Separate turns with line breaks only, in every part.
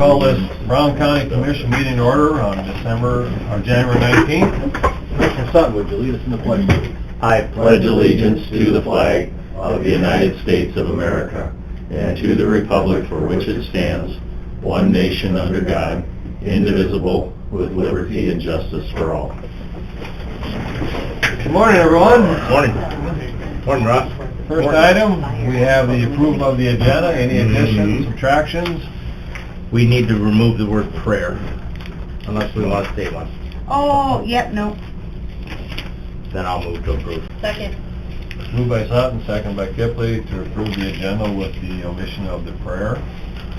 Call this Brown County Commission meeting to order on January 19th. Commissioner Sutton, would you lead us in the pledge, please?
I pledge allegiance to the flag of the United States of America and to the republic for which it stands, one nation under God, indivisible, with liberty and justice for all.
Good morning, everyone.
Morning. Morning, Ross.
First item, we have the approval of the agenda. Any additions, subtractions?
We need to remove the word prayer, unless we want to say one.
Oh, yep, no.
Then I'll move to approve.
Second.
Moved by Sutton, second by Kipley, to approve the agenda with the omission of the prayer.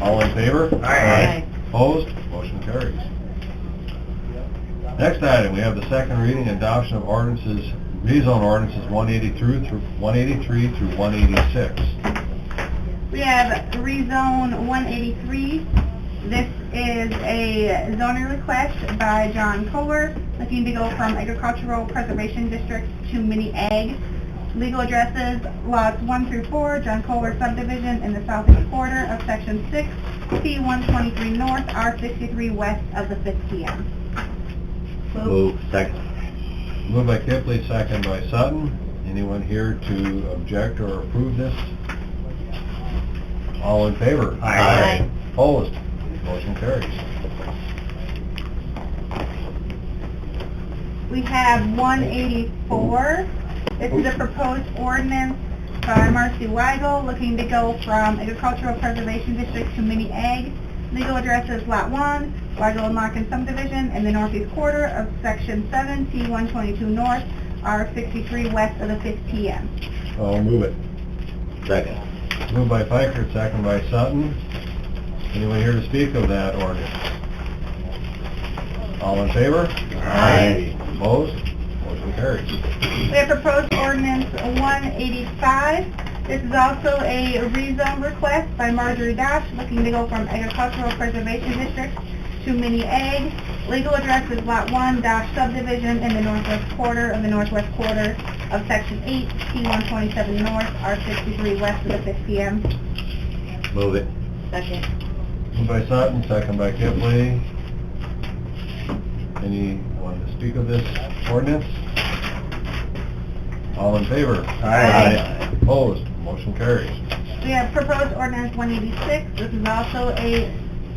All in favor?
Aye.
Opposed? Motion carries. Next item, we have the second reading and adoption of ordinances, rezone ordinances 183 through 186.
We have rezone 183. This is a zoning request by John Kohler, looking to go from agricultural preservation district to mini ag. Legal addresses lots 1 through 4, John Kohler subdivision in the southeast quarter of section 6, P123 north, R63 west of the 5th PM.
Move. Second.
Moved by Kipley, second by Sutton. Anyone here to object or approve this? All in favor?
Aye.
Opposed? Motion carries.
We have 184. This is a proposed ordinance by Marcy Weigel, looking to go from agricultural preservation district to mini ag. Legal address is lot 1, Weigel and Larkin subdivision in the northeast quarter of section 7, P122 north, R63 west of the 5th PM.
I'll move it.
Second.
Moved by Piker, second by Sutton. Anyone here to speak of that ordinance? All in favor?
Aye.
Opposed? Motion carries.
We have proposed ordinance 185. This is also a rezone request by Marjorie Dash, looking to go from agricultural preservation district to mini ag. Legal address is lot 1 dash subdivision in the northwest quarter of the northwest quarter of section 8, P127 north, R63 west of the 5th PM.
Move it.
Second.
Moved by Sutton, second by Kipley. Anyone to speak of this ordinance? All in favor?
Aye.
Opposed? Motion carries.
We have proposed ordinance 186. This is also a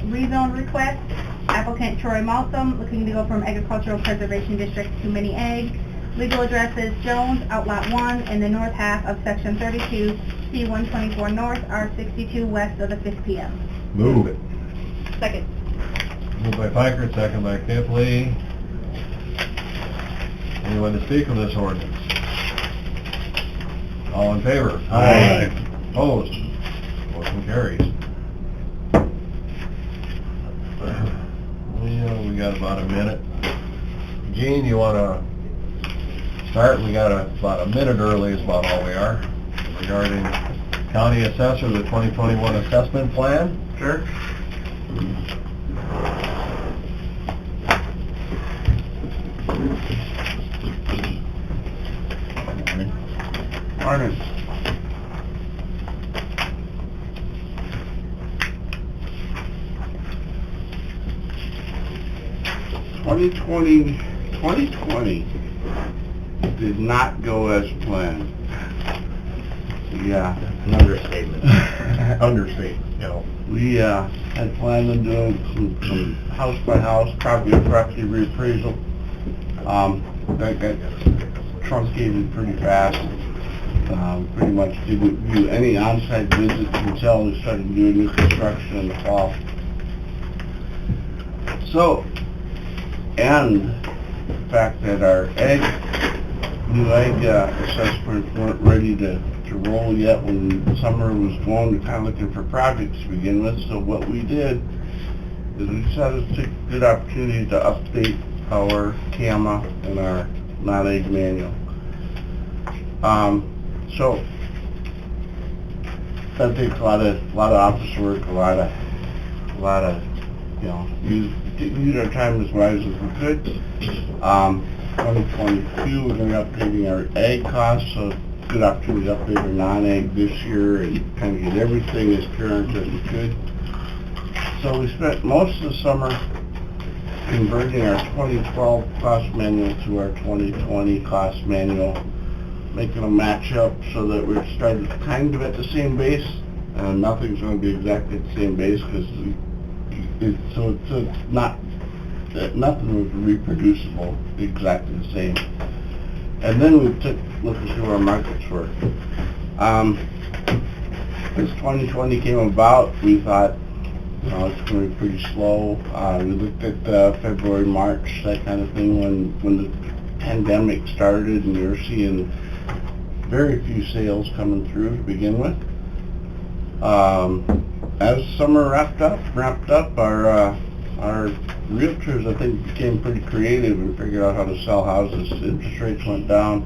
rezone request. Applicant Troy Malcolm, looking to go from agricultural preservation district to mini ag. Legal address is Jones, Outlot 1, in the north half of section 32, C124 north, R62 west of the 5th PM.
Move it.
Second.
Moved by Piker, second by Kipley. Anyone to speak of this ordinance? All in favor?
Aye.
Opposed? Motion carries. Well, we got about a minute. Gene, you want to start? We got about a minute early is about all we are, regarding county assessor, the 2021 assessment plan.
Sure.
Morning. Twenty twenty did not go as planned. Yeah.
An understatement.
Understatement, you know.
We had planned on doing some house by house, property reappraisal. That got truncated pretty fast. Pretty much didn't do any on-site visits until we started doing new construction in the fall. So, and the fact that our new ag assessments weren't ready to roll yet when summer was going, kind of looking for projects to begin with. So what we did is we decided to take a good opportunity to update our CAMA and our non-ag manual. So that takes a lot of office work, a lot of use our time as wise as we could. 2022, we're going to be updating our ag costs, so good opportunity to update our non-ag this year and kind of get everything as current as we could. So we spent most of the summer converting our 2012 cost manual to our 2020 cost manual, making them match up so that we're starting kind of at the same base. Nothing's going to be exactly at the same base because it's not, nothing was reproducible exactly the same. And then we took look at who our markets were. As 2020 came about, we thought, you know, it's going to be pretty slow. We looked at February, March, that kind of thing, when the pandemic started, and we were seeing very few sales coming through to begin with. As summer wrapped up, our realtors, I think, became pretty creative and figured out how to sell houses. Interest rates went down,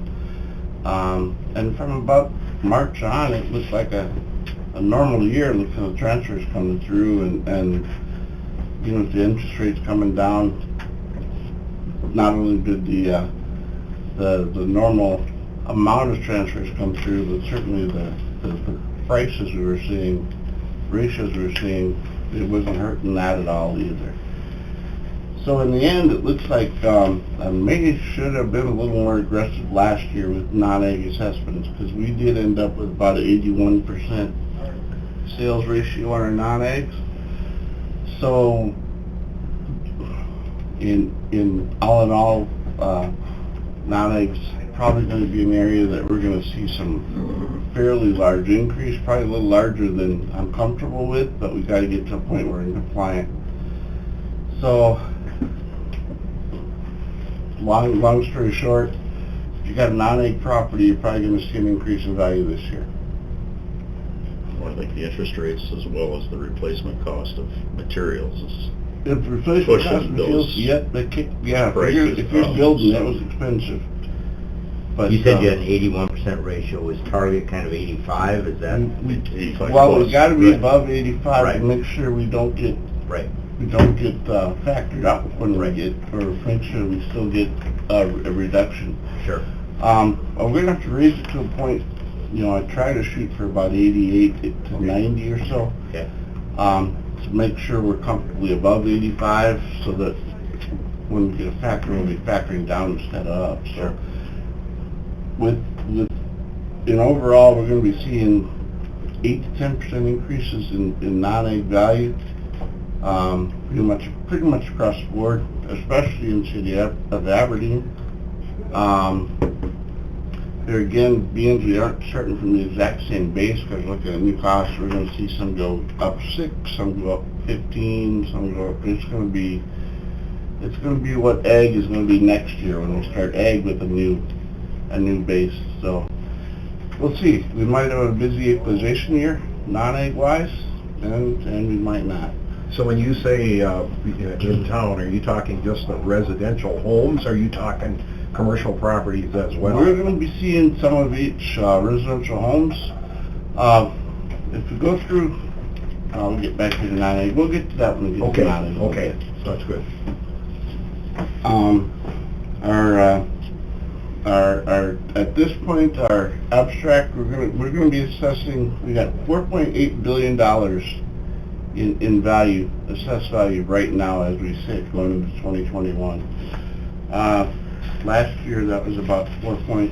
and from about March on, it looked like a normal year. Looking at the transfers coming through, and you know, the interest rates coming down. Not only did the normal amount of transfers come through, but certainly the prices we were seeing, ratios we were seeing, it wasn't hurting that at all either. So in the end, it looks like I maybe should have been a little more aggressive last year with non-ag assessments, because we did end up with about 81% sales ratio on our non-ags. So in all, non-ags probably going to be an area that we're going to see some fairly large increase, probably a little larger than I'm comfortable with, but we've got to get to a point where we're compliant. So, long story short, if you got a non-ag property, you're probably going to see an increase in value this year.
Well, I think the interest rates as well as the replacement cost of materials is
If the replacement cost
pushing
of materials,
those
if you're building, that was expensive. But,
You said you had an 81% ratio, was target kind of 85, is that?
85
well,
plus.
we got to be
Right.
above 85
Right.
to make sure we don't get
Right.
factored out when
Right.
we get, or make sure we still get a reduction.
Sure.
Well, we're gonna have to raise it to a point, you know, I try to shoot for about 88 to 90 or so.
Okay.
To make sure we're comfortably above 85, so that when we get a factor, we'll be factoring down instead of up. So, in overall, we're gonna be seeing 8 to 10% increases in non-ag value. Pretty much across the board, especially in the city of Aberdeen. There again, being we aren't starting from the exact same base, because looking at new costs, we're going to see some go up 6, some go up 15, some go up. It's going to be what ag is going to be next year when we start ag with a new base. So we'll see. We might have a busy equalization year, non-ag wise, and we might not.
So when you say in town, are you talking just the residential homes? Are you talking commercial properties as well?
We're going to be seeing some of each residential homes. If we go through, we'll get back to the non-ag. We'll get to that when we get to non-ag.
Okay, so that's good.
Our at this point, our abstract, we're gonna be assessing. We got $4.8 billion in value, assessed value right now as we sit going into 2021. Last year that was about
81.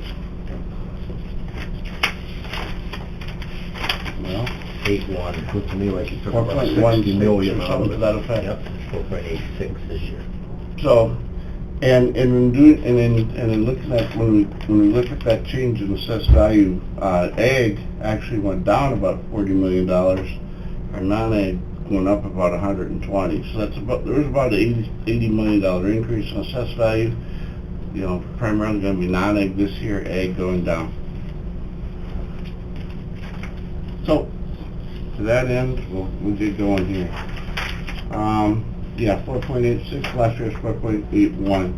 Looks to me like you took about
4.1
60 million
or
out
something
of
to
it.
that effect.
Yep, 4.86 this year.
So, and in looking at when we look at that change in assessed value, ag actually went down about $40 million. Our non-ag went up about 120. So there was about an $80 million increase in assessed value. You know, primarily going to be non-ag this year, ag going down. So, to that end, we'll get going here. 4.86, last year's 4.81.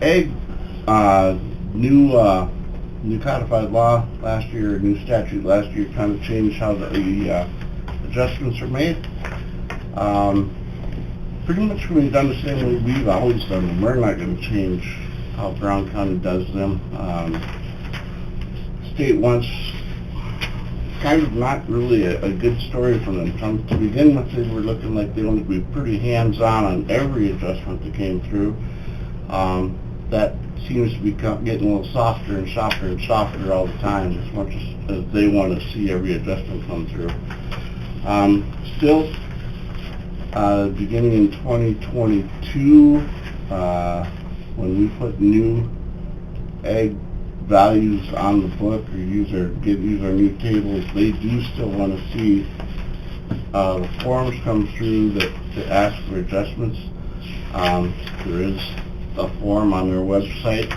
Ag, new codified law last year, new statute last year kind of changed how the adjustments are made. Pretty much we've done the same way we've always done them. We're not going to change how Brown County does them. State wants kind of not really a good story from them. To begin with, they were looking like they wanted to be pretty hands-on on every adjustment that came through. That seems to be getting a little softer and softer and softer all the time, as much as they want to see every adjustment come through. Still, beginning in 2022, when we put new ag values on the book or use our new tables, they do still want to see the forms come through to ask for adjustments. There is a form on their website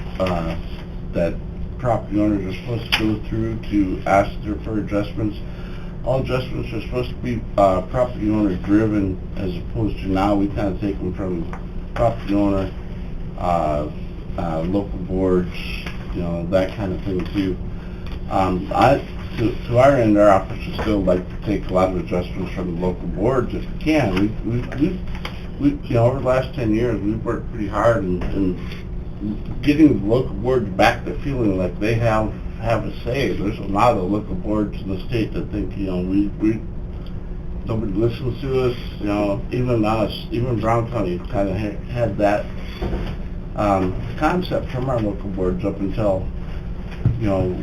that property owners are supposed to go through to ask for adjustments. All adjustments are supposed to be property owner driven, as opposed to now we kind of take them from property owner, local boards, you know, that kind of thing too. To our end, our office would still like to take a lot of adjustments from the local boards if we can. We you know, over the last 10 years, we've worked pretty hard in getting the local boards back to feeling like they have a say. There's a lot of local boards in the state that think, you know, nobody listens to us, you know, even us, even Brown County kind of had that concept from our local boards up until, you know,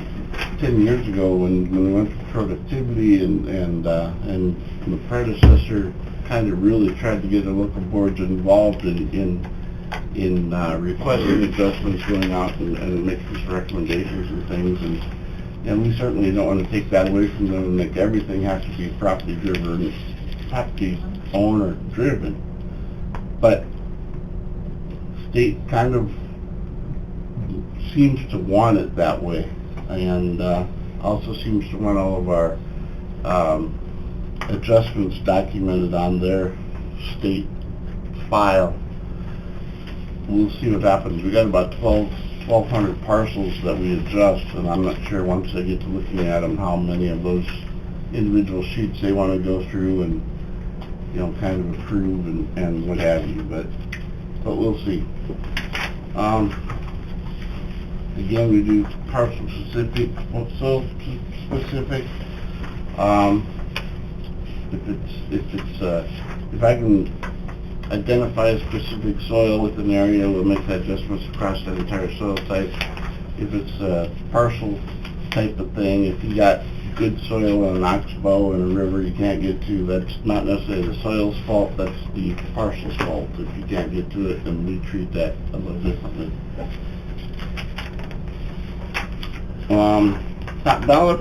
10 years ago when we went to productivity and the predecessor kind of really tried to get the local boards involved in requesting adjustments, going out and making recommendations and things, and we certainly don't want to take that away from them and make everything have to be property driven, property owner driven. But state kind of seems to want it that way, and also seems to want all of our adjustments documented on their state file. We'll see what happens. We got about 1,200 parcels that we adjust, and I'm not sure once they get to looking at them how many of those individual sheets they want to go through and, you know, kind of approve and what have you, but we'll see. Again, we do parcel specific, soil specific. If I can identify a specific soil with an area, we'll make that adjustments across that entire soil type. If it's a parcel type of thing, if you got good soil in an oxbow and a river you can't get to, that's not necessarily the soil's fault, that's the parcel's fault. If you can't get to it, then we treat that a little differently. Top dollar,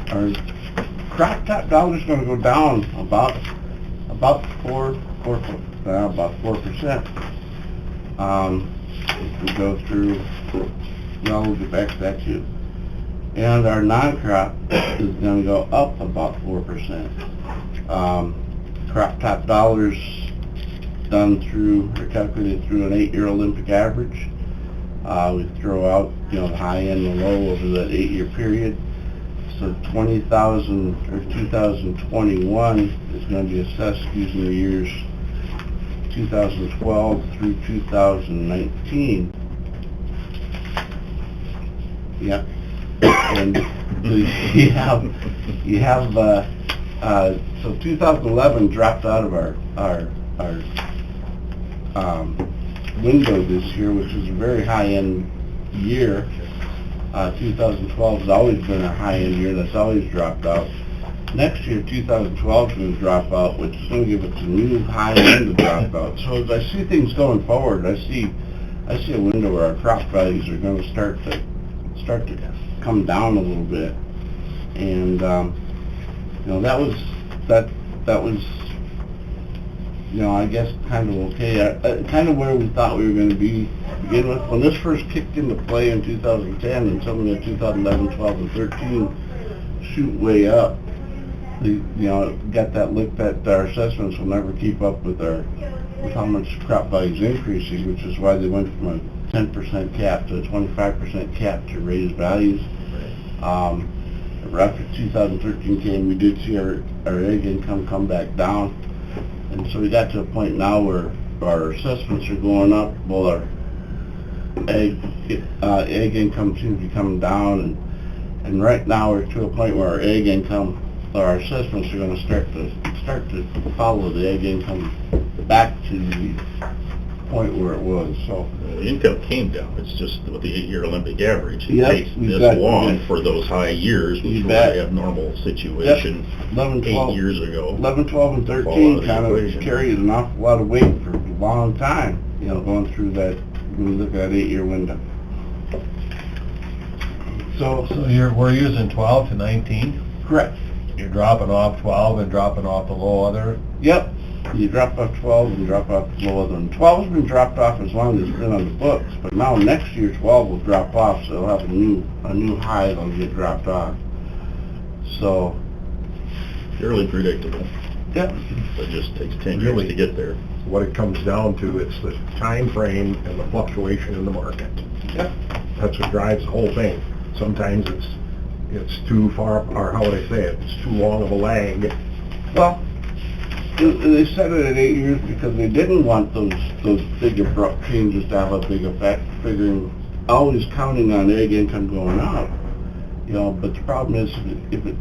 our crop top dollar is going to go down about 4%. If we go through, well, we'll get back to that too. And our non-crop is going to go up about 4%. Crop top dollars done through, or calculated through an 8-year Olympic average. We throw out, you know, the high and the low over that 8-year period. So 20,000 or 2021 is going to be assessed using the years 2012 through 2019. Yep. And you have so 2011 dropped out of our window this year, which is a very high-end year. 2012 has always been a high-end year. That's always dropped out. Next year, 2012 is going to drop out, which is going to give us a new high-end to drop out. So as I see things going forward, I see a window where our crop values are going to start to come down a little bit, and you know, that was you know, I guess kind of okay, kind of where we thought we were going to be to begin with. When this first kicked into play in 2010 and some of the 2011, 12, and 13 shoot way up, you know, got that look that our assessments will never keep up with how much crop value is increasing, which is why they went from a 10% cap to a 25% cap to raise values. After 2013 came, we did see our ag income come back down, and so we got to a point now where our assessments are going up, while our ag income seems to be coming down, And right now, we're to a point where our ag income, or our assessments are gonna start to follow the ag income back to the point where it was, so.
The income came down, it's just with the 8-year Olympic average. It
Yep,
takes
you
this
bet.
long for those high years,
You
which was
bet.
an abnormal situation
11,
8
12,
years ago.
11, 12, and
Fall out
13
of the
kind of
equation.
carried an awful lot of weight for a long time, you know, going through that, when you look at that 8-year window. So,
So we're using 12 to 19?
correct.
You're dropping off 12 and dropping off below other?
Yep, you drop off 12 and drop off lower than 12's been dropped off as long as it's been on the books, but now next year 12 will drop off, so it'll have a new high that'll get dropped off. So,
Fairly predictable.
yep,
It just takes 10 years
Really?
to get there.
What it comes down to, it's the time frame and the fluctuation in the market.
yep,
That's what drives the whole thing. Sometimes it's too far, or how would I say it, it's too long of a lag.
well, they set it at 8 years because they didn't want those big abrupt changes to have a big effect, figuring, always counting on ag income going up, you know, but the problem is if it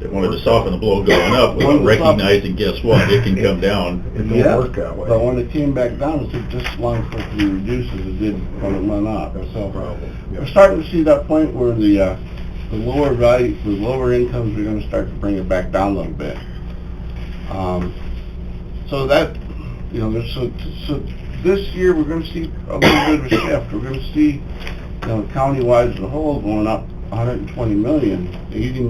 They wanted to soften the blow going up without
Wanted to soften-
recognizing, guess what, it can come down.
It
Yeah,
don't work that way.
but when it came back down, it took just as long for it to be reduced as it did when it went up.
That's the
So
problem.
we're starting to see that point where the lower value, the lower incomes, we're gonna start to bring it back down a little bit. So that, you know, so this year, we're gonna see a little bit of a shift. We're gonna see, you know, county-wide as a whole going up 120 million, 80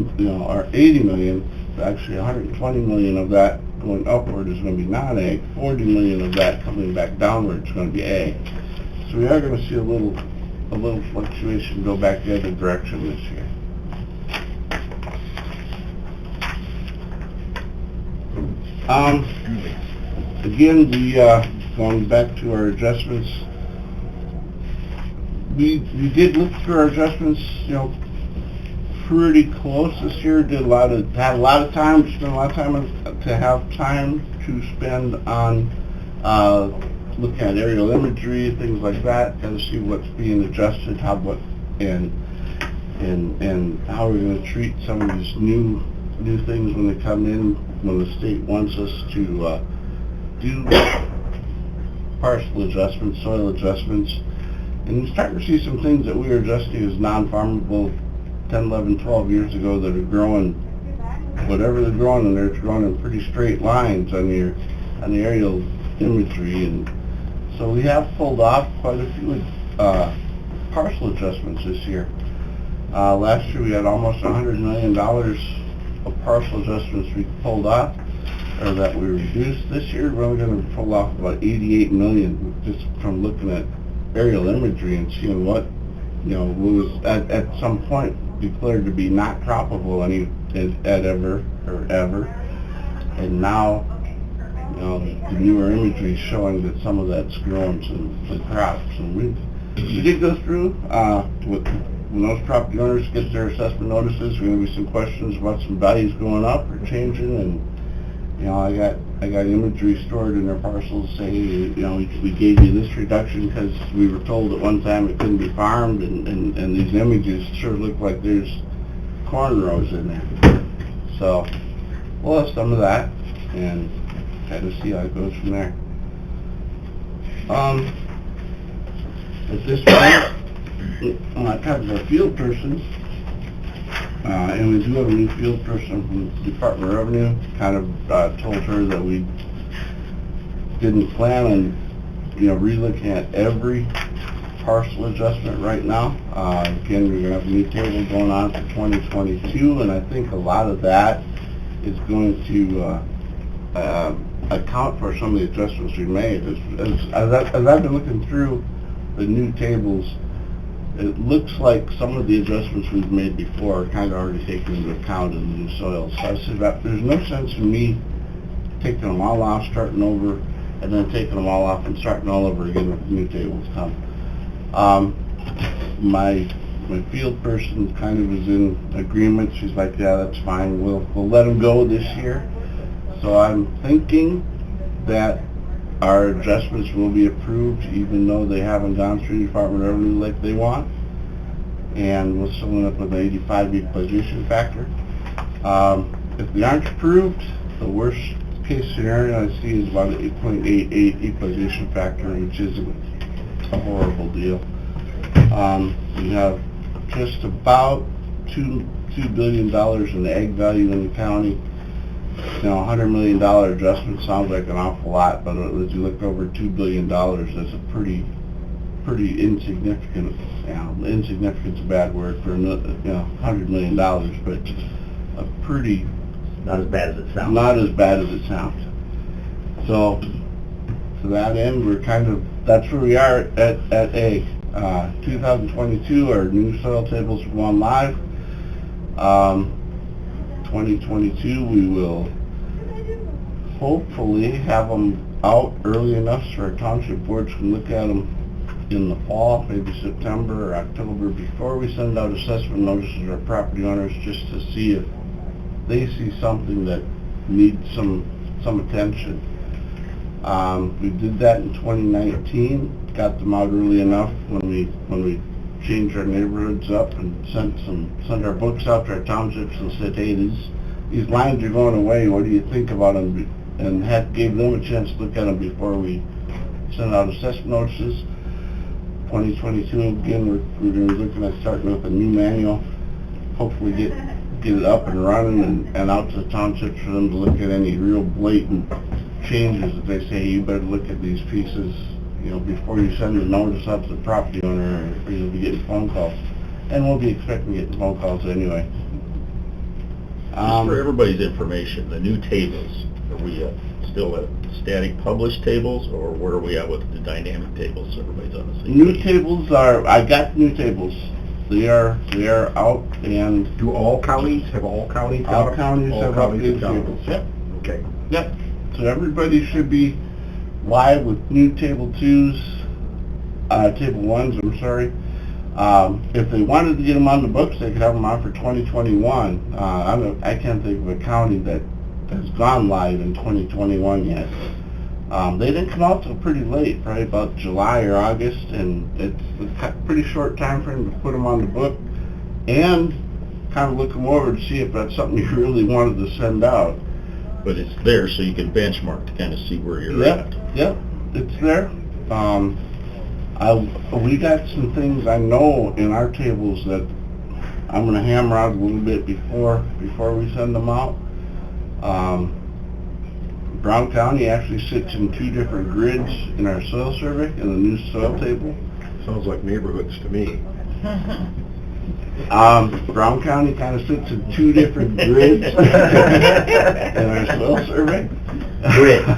million, actually 120 million of that going upward is gonna be non-ag, 40 million of that coming back downward is gonna be ag. So we are gonna see a little fluctuation go back the other direction this year. Again, going back to our adjustments, we did look through our adjustments, you know, pretty close this year. Had a lot of time to spend on looking at aerial imagery, things like that, and see what's being adjusted, and how we're going to treat some of these new things when they come in, when the state wants us to do parcel adjustments, soil adjustments, and you're starting to see some things that we were adjusting as non-farmable 10, 11, 12 years ago that are growing, whatever they're growing in there, it's growing in pretty straight lines on the aerial imagery, and so we have pulled off quite a few parcel adjustments this year. Last year we had almost $100 million of parcel adjustments we pulled off, or that we reduced. This year we're only going to pull off about 88 million just from looking at aerial imagery and seeing what, you know, was at some point declared to be not croppable ever, and now, you know, the newer imagery is showing that some of that's growing some crops. And we did go through, when those property owners get their assessment notices, there's going to be some questions about some values going up or changing, and, you know, I got imagery stored in their parcels saying, you know, we gave you this reduction because we were told at one time it couldn't be farmed, and these images sure look like there's corn rows in there. So we'll have some of that and kind of see how it goes from there. At this point, I talked to our field person, and we do have a new field person from the Department of Revenue. Kind of told her that we didn't plan on, you know, relooking at every parcel adjustment right now. Again, we're going to have a new table going on for 2022, and I think a lot of that is going to account for some of the adjustments we made. As I've been looking through the new tables, it looks like some of the adjustments we've made before are kind of already taken into account in the new soils. So I said that there's no sense in me taking them all off, starting over, and then taking them all off and starting all over again with the new tables come. My field person kind of is in agreement. She's like, yeah, that's fine. We'll let them go this year. So I'm thinking that our adjustments will be approved even though they haven't gone through the Department of Revenue like they want. and we'll still end up with an 85 equalization factor. If we aren't approved, the worst case scenario I see is about an 8.88 equalization factor, which isn't a horrible deal. We have just about $2 billion in ag value in the county. You know, $100 million adjustment sounds like an awful lot, but as you look over $2 billion, that's a pretty insignificant, insignificant's a bad word for, $100 million, but a pretty...
Not as bad as it sounds.
Not as bad as it sounds. So, to that end, we're that's where we are at A. 2022, our new soil tables will go on live. 2022, we will hopefully have them out early enough so our township boards can look at them in the fall, maybe September or October, before we send out assessment notices to our property owners, just to see if they see something that needs some attention. We did that in 2019, got them out early enough when we changed our neighborhoods up and sent our books out to our townships and said, hey, these lines are going away, what do you think about them? And gave them a chance to look at them before we sent out assessment notices. 2022, again, we're going to be looking at starting with a new manual, hopefully get it up and running and out to the townships for them to look at any real blatant changes. If they say, hey, you better look at these pieces, before you send the notice out to the property owner, or you'll be getting phone calls. And we'll be expecting getting phone calls anyway.
Just for everybody's information, the new tables, are we still at static published tables, or where are we at with the dynamic tables so everybody's on the same
New
page?
tables I got new tables. They are out, and
Do all counties have
all
updated
counties have updated
got 'em.
tables. Yep.
Okay.
Yep. So everybody should be live with new table 2s, table 1s, I'm sorry. If they wanted to get them on the books, they could have them on for 2021. I can't think of a county that has gone live in 2021 yet. They didn't come out till pretty late, probably about July or August, and it's a pretty short time frame to put them on the book and kind of look them over to see if that's something you really wanted to send out.
But it's there so you can benchmark to kind of see where you're at.
Yep, it's there. We got some things I know in our tables that I'm going to hammer out a little bit before we send them out. Brown County actually sits in 2 different grids in our soil survey, in the new soil table.
Sounds like neighborhoods to me.
Brown County kind of sits in 2 different grids in our soil survey.
Grid.
We're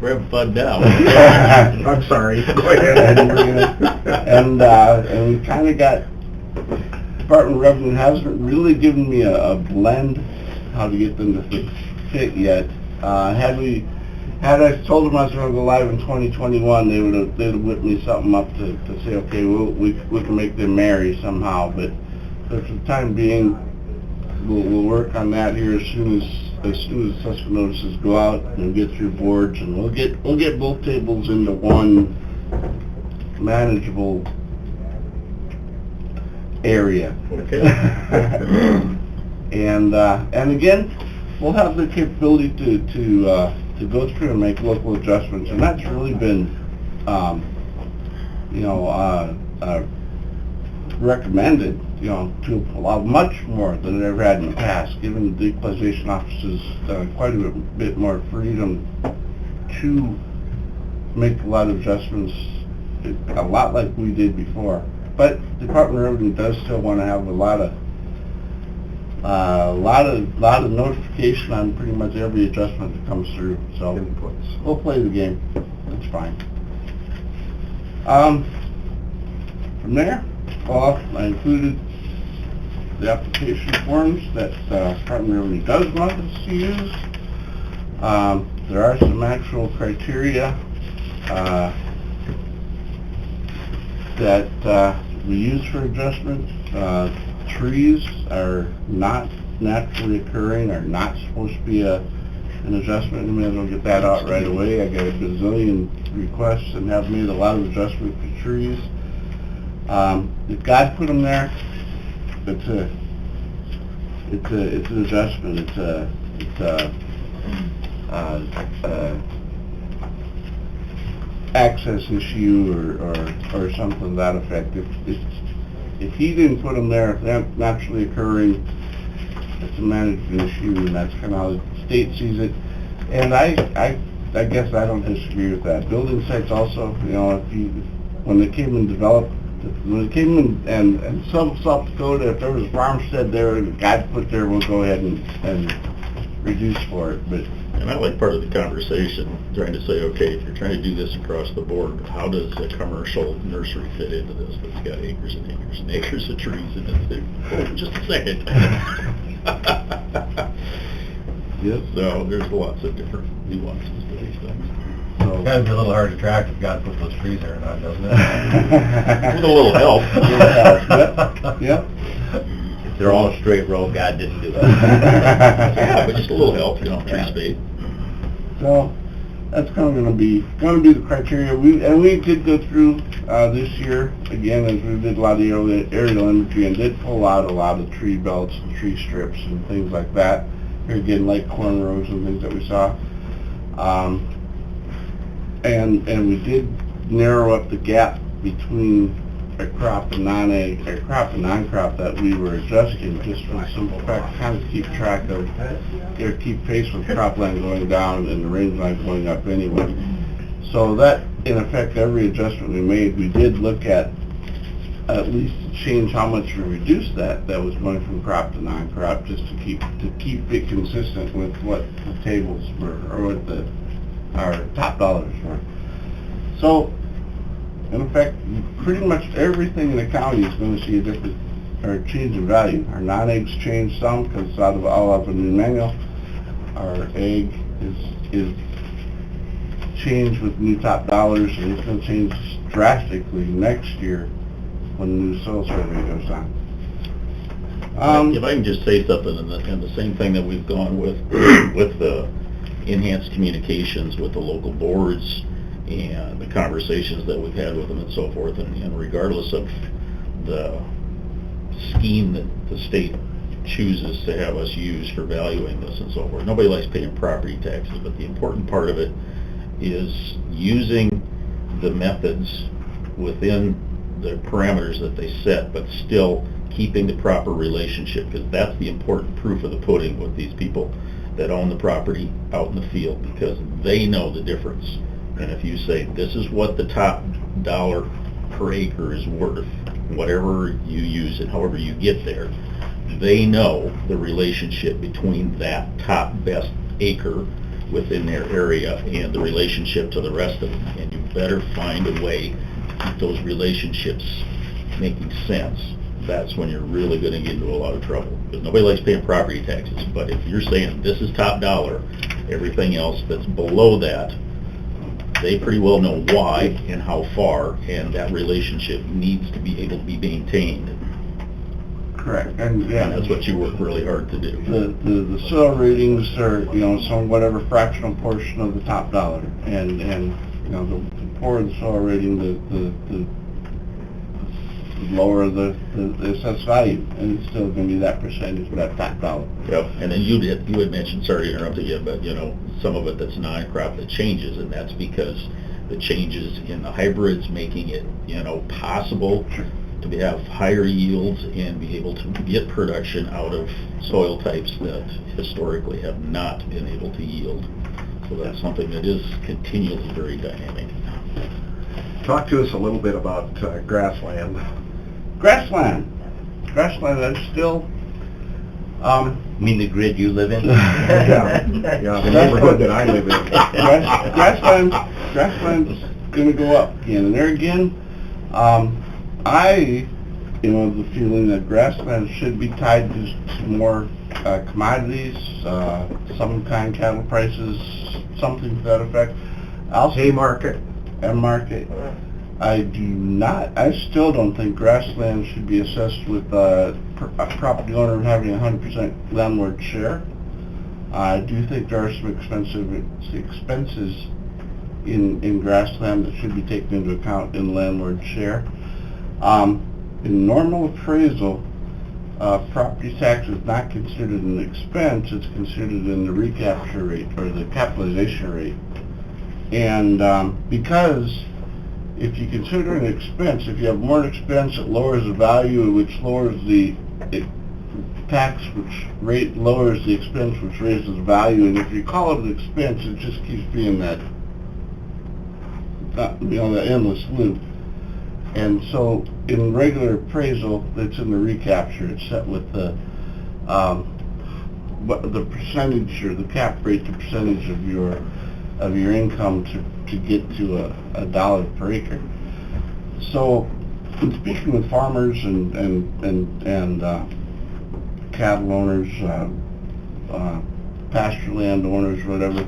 having fun now.
I'm sorry. Go ahead.
And we kind of got, Department of Revenue hasn't really given me a blend how to get them to fit yet. Had I told them I was going to go live in 2021, they'd have whipped me something up to say, okay, we can make them marry somehow. But for the time being, we'll work on that here as soon as assessment notices go out and get through boards, and we'll get both tables into one manageable area.
Okay.
And again, we'll have the capability to go through and make local adjustments, and that's really been, recommended, to allow much more than it ever had in the past, giving the equalization offices quite a bit more freedom to make a lot of adjustments, a lot like we did before. But Department of Revenue does still want to have a lot of notification on pretty much every adjustment that comes through. So we'll play the game. It's fine. From there, I included the application forms that Department of Revenue does want us to use. There are some actual criteria that we use for adjustments. Trees are not naturally occurring, are not supposed to be a an adjustment, we may as well get that out right away. I got a bazillion requests and have made a lot of adjustments for trees. If God put them there, it's an adjustment, it's a access issue or something to that effect. If he didn't put them there, if they're naturally occurring, it's a management issue, and that's kind of how the state sees it. And I guess I don't disagree with that. Building sites also, you know, when they came and developed, when they came in and some South Dakota, if there was a farmstead there and God put there, we'll go ahead and reduce for it. But
And I like part of the conversation, trying to say, okay, if you're trying to do this across the board, how does a commercial nursery fit into this that's got acres and acres and acres of trees in it? Oh, just a second.
Yep.
So there's lots of different nuances to these things.
so
It's gotta be a little hard to track if God put those trees there or not, doesn't it?
With a little help.
Yep.
If they're all a straight row, God didn't do it.
Yeah, but just a little help, you know, tree spade.
So that's kind of going to be the criteria. We did go through this year again, as we did a lot of the aerial imagery, and did pull out a lot of tree belts and tree strips and things like that. Here again, like cornrows and things that we saw. And we did narrow up the gap between a crop and non-ag, or crop and non-crop that we were adjusting, just for the simple fact, kind of keep track of, or keep pace with cropland going down and the rangeline going up anyway. So that, in effect, every adjustment we made, we did look at least change how much we reduced that was going from crop to non-crop, just to keep it consistent with what the tables were, or what our top dollars were. So, in effect, pretty much everything in the county is going to see a different, or a change in value. Our non-eggs changed some, because it's all of a new manual. Our egg is changed with new top dollars, and it's going to change drastically next year when the new soil survey goes on.
If I can just say something, and the same thing that we've gone with, with the enhanced communications with the local boards, and the conversations that we've had with them and so forth, and regardless of the scheme that the state chooses to have us use for valuing this and so forth. Nobody likes paying property taxes, but the important part of it is using the methods within the parameters that they set, but still keeping the proper relationship, because that's the important proof of the pudding with these people that own the property out in the field, because they know the difference. And if you say, this is what the top dollar per acre is worth, whatever you use and however you get there, they know the relationship between that top best acre within their area and the relationship to the rest of them. And you better find a way to keep those relationships making sense. That's when you're really going to get into a lot of trouble. Because nobody likes paying property taxes. But if you're saying this is top dollar, everything else that's below that, they pretty well know why and how far, and that relationship needs to be able to be maintained.
Correct, and
And
yeah,
that's what you work really hard to do.
the soil ratings are, you know, some whatever fractional portion of the top dollar, and you know, the poorer the soil rating, the lower the assessed value, and it's still going to be that percentage of that top dollar.
Yep, and then you had mentioned, sorry to interrupt you, but you know, some of it that's non-crop that changes, and that's because the changes in the hybrids making it, you know, possible to have higher yields and be able to get production out of soil types that historically have not been able to yield. So that's something that is continually very dynamic.
Talk to us a little bit about grassland.
Grassland, that's still,
You mean the grid you live in?
Yeah, the neighborhood that I live in.
grassland's gonna go up again, and there again, I, you know, the feeling that grassland should be tied to some more commodities, some kind of cattle prices, something to that effect. I'll say
Haymarket.
market. I still don't think grassland should be assessed with a property owner having 100% landlord share. I do think there are some expenses in grassland that should be taken into account in landlord share. In normal appraisal, property tax is not considered an expense, it's considered in the recapture rate or the capitalization rate. And because if you consider an expense, if you have more expense, it lowers the value, which lowers the tax, which rate lowers the expense, which raises the value. And if you call it an expense, it just keeps being that, that endless loop. And so in regular appraisal, it's in the recapture. It's set with the percentage or the cap rate, the percentage of your income to get to a dollar per acre. So in speaking with farmers and cattle owners, pasture land owners, whatever,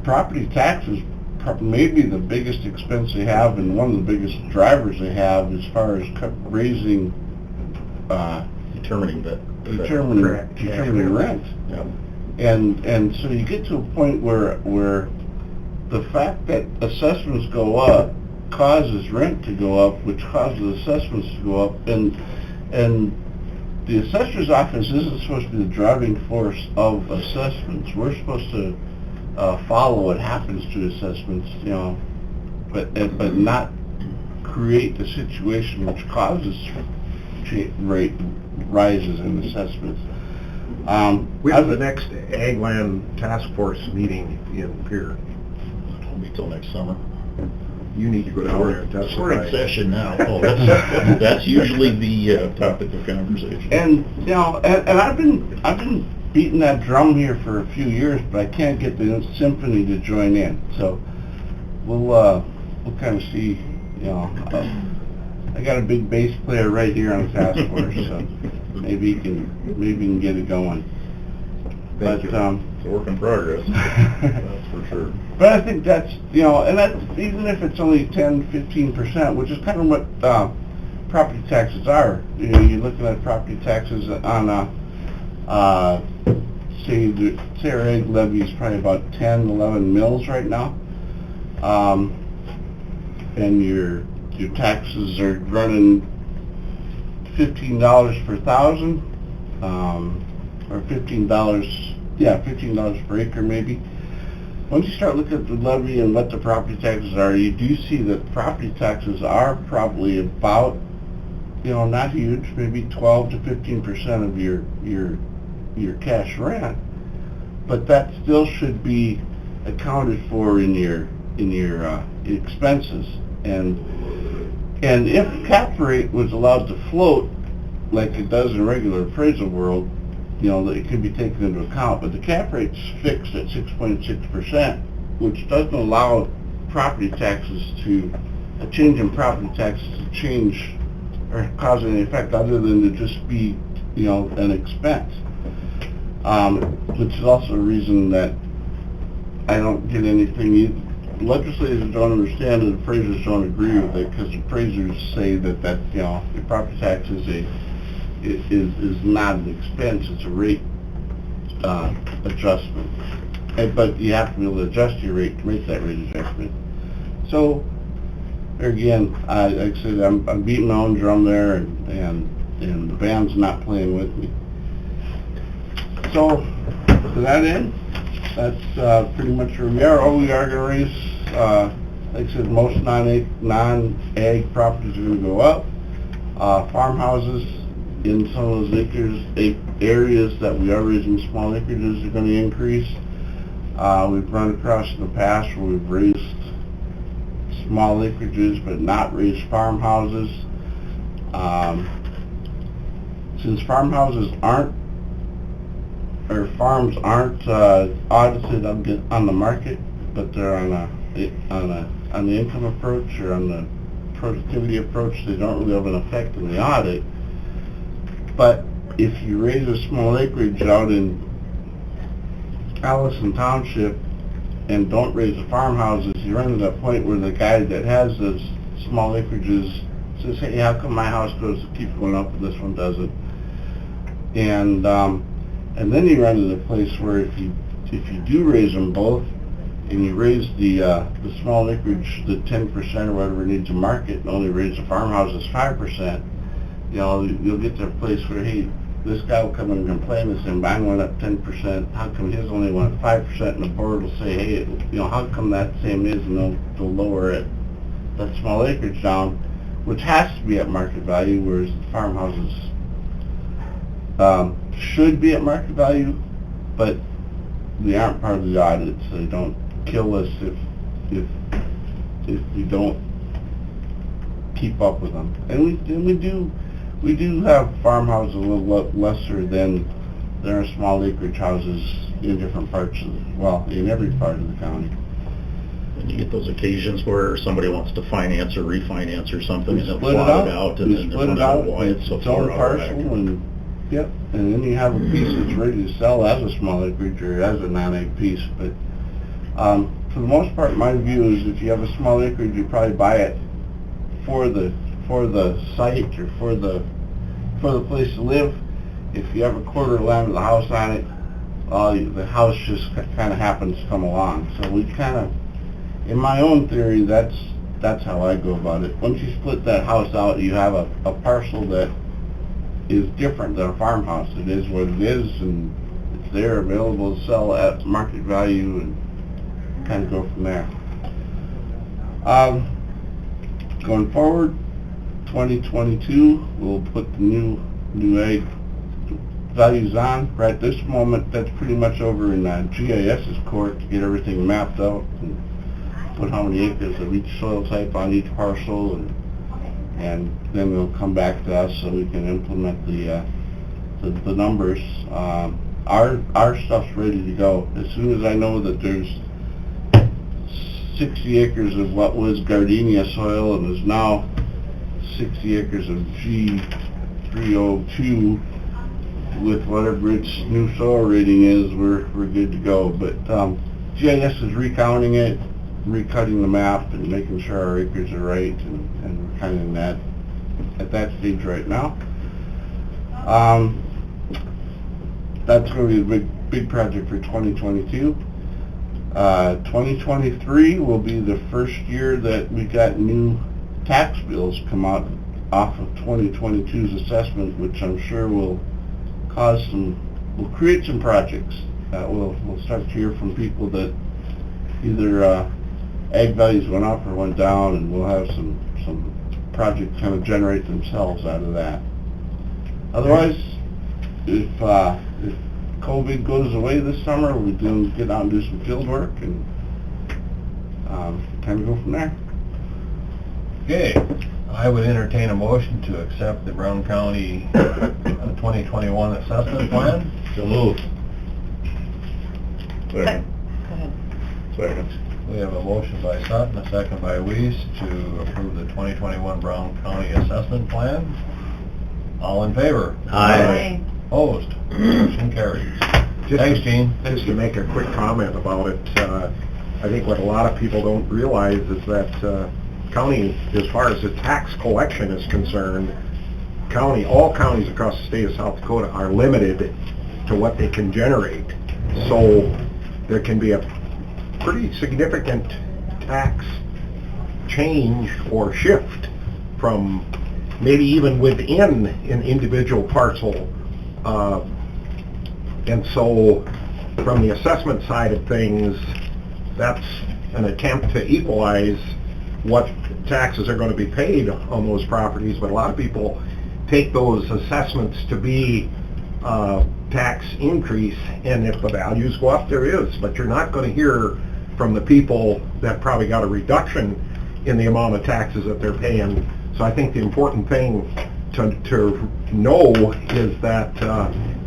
property taxes maybe the biggest expense they have and one of the biggest drivers they have as far as raising,
Determining
determining rent.
Yeah.
And so you get to a point where the fact that assessments go up causes rent to go up, which causes assessments to go up, and the assessor's office isn't supposed to be the driving force of assessments. We're supposed to follow what happens to assessments, but not create the situation which causes rate rises in assessments.
We have the next Ag Land Task Force meeting in here.
Won't be till next summer.
You need to go down there and testify.
We're in session now. Oh, that's usually the topic of conversation.
And I've been beating that drum here for a few years, but I can't get the symphony to join in. So we'll kind of see. I got a big bass player right here on the task force, so maybe you can get it going.
Thank you.
It's a work in progress. That's for sure.
But I think that's, and that's, even if it's only 10-15%, which is kind of what property taxes are. You're looking at property taxes on say our egg levy is probably about 10-11 mils right now. And your taxes are running $15 per thousand, or $15 per acre maybe. Once you start looking at the levy and what the property taxes are, you do see that property taxes are probably about, not huge, maybe 12 to 15% of your cash rent, but that still should be accounted for in your expenses. And if cap rate was allowed to float like it does in regular appraisal world, it could be taken into account. But the cap rate's fixed at 6.6%, which doesn't allow property taxes a change in property taxes to change or cause any effect other than to just be, an expense. Which is also a reason that I don't get anything. Legislators don't understand it, appraisers don't agree with it, because appraisers say that your property tax is not an expense, it's a rate adjustment. But you have to be able to adjust your rate to make that rate adjustment. So, there again, like I said, I'm beating my own drum there, and the band's not playing with me. So, to that end, that's pretty much where we are. We are going to raise, like I said, most non-ag properties are going to go up. Farmhouses in some of those areas that we are raising small acreages are going to increase. We've run across in the past where we've raised small acreages but not raised farmhouses. Since farmhouses farms aren't audited on the market, but they're on the income approach or on the productivity approach, they don't really have an effect in the audit. But if you raise a small acreage out in Allison Township and don't raise the farmhouses, you run to that point where the guy that has those small acreages says, hey, how come my house keeps going up and this one doesn't? And And then you run to the place where if you do raise them both, and you raise the small acreage, the 10% or whatever needs to market, and only raise the farmhouses 5%, you know, you'll get to a place where, hey, this guy will come and complain and say, mine went up 10%, how come his only went up 5%? And the board will say, hey, you know, how come that same is, and they'll lower it, that small acreage down, which has to be at market value, whereas the farmhouses should be at market value, but they aren't part of the audit, so they don't kill us if we don't keep up with them. And we do have farmhouses a little lesser than our small acreage houses in different parts of, well, in every part of the county.
And you get those occasions where somebody wants to finance or refinance or something, and they'll
Split it
plot
out.
it out, and
You
then
split
there's
it out,
why it's so
its own
far out of whack.
parcel, and, yep, and then you have a piece that's ready to sell as a small acreage or as a non-ag piece, but, for the most part, my view is if you have a small acreage, you probably buy it for the site or for the place to live. If you have a quarter of land with a house on it, the house just kind of happens to come along. So we kind of, in my own theory, that's how I go about it. Once you split that house out, you have a parcel that is different than a farmhouse. It is what it is, and it's there available to sell at market value, and kind of go from there. Going forward, 2022, we'll put the new ag values on. Right at this moment, that's pretty much over in GIS's court to get everything mapped out and put how many acres of each soil type on each parcel, and then they'll come back to us so we can implement the numbers. Our stuff's ready to go. As soon as I know that there's 60 acres of what was gardenia soil and is now 60 acres of G302 with whatever its new soil rating is, we're good to go. But GIS is recounting it, recutting the map, and making sure our acres are right, and we're kind of in at that stage right now. That's going to be a big project for 2022. 2023 will be the first year that we got new tax bills come out off of 2022's assessment, which I'm sure will create some projects. We'll start to hear from people that either ag values went up or went down, and we'll have some projects kind of generate themselves out of that. Otherwise, if COVID goes away this summer, we get out and do some field work and kind of go from there.
Okay, I would entertain a motion to accept the Brown County 2021 assessment plan.
So moved.
Second.
Second.
We have a motion by Sutton, a second by Weiss to approve the 2021 Brown County assessment plan. All in favor?
Aye.
Opposed? Motion carries. Thanks, Gene.
Just to make a quick comment about it, I think what a lot of people don't realize is that county, as far as the tax collection is concerned, all counties across the state of South Dakota are limited to what they can generate. So there can be a pretty significant tax change or shift from maybe even within an individual parcel. And so from the assessment side of things, that's an attempt to equalize what taxes are going to be paid on those properties, but a lot of people take those assessments to be tax increase, and if the values go up, there is, but you're not going to hear from the people that probably got a reduction in the amount of taxes that they're paying. So I think the important thing to know is that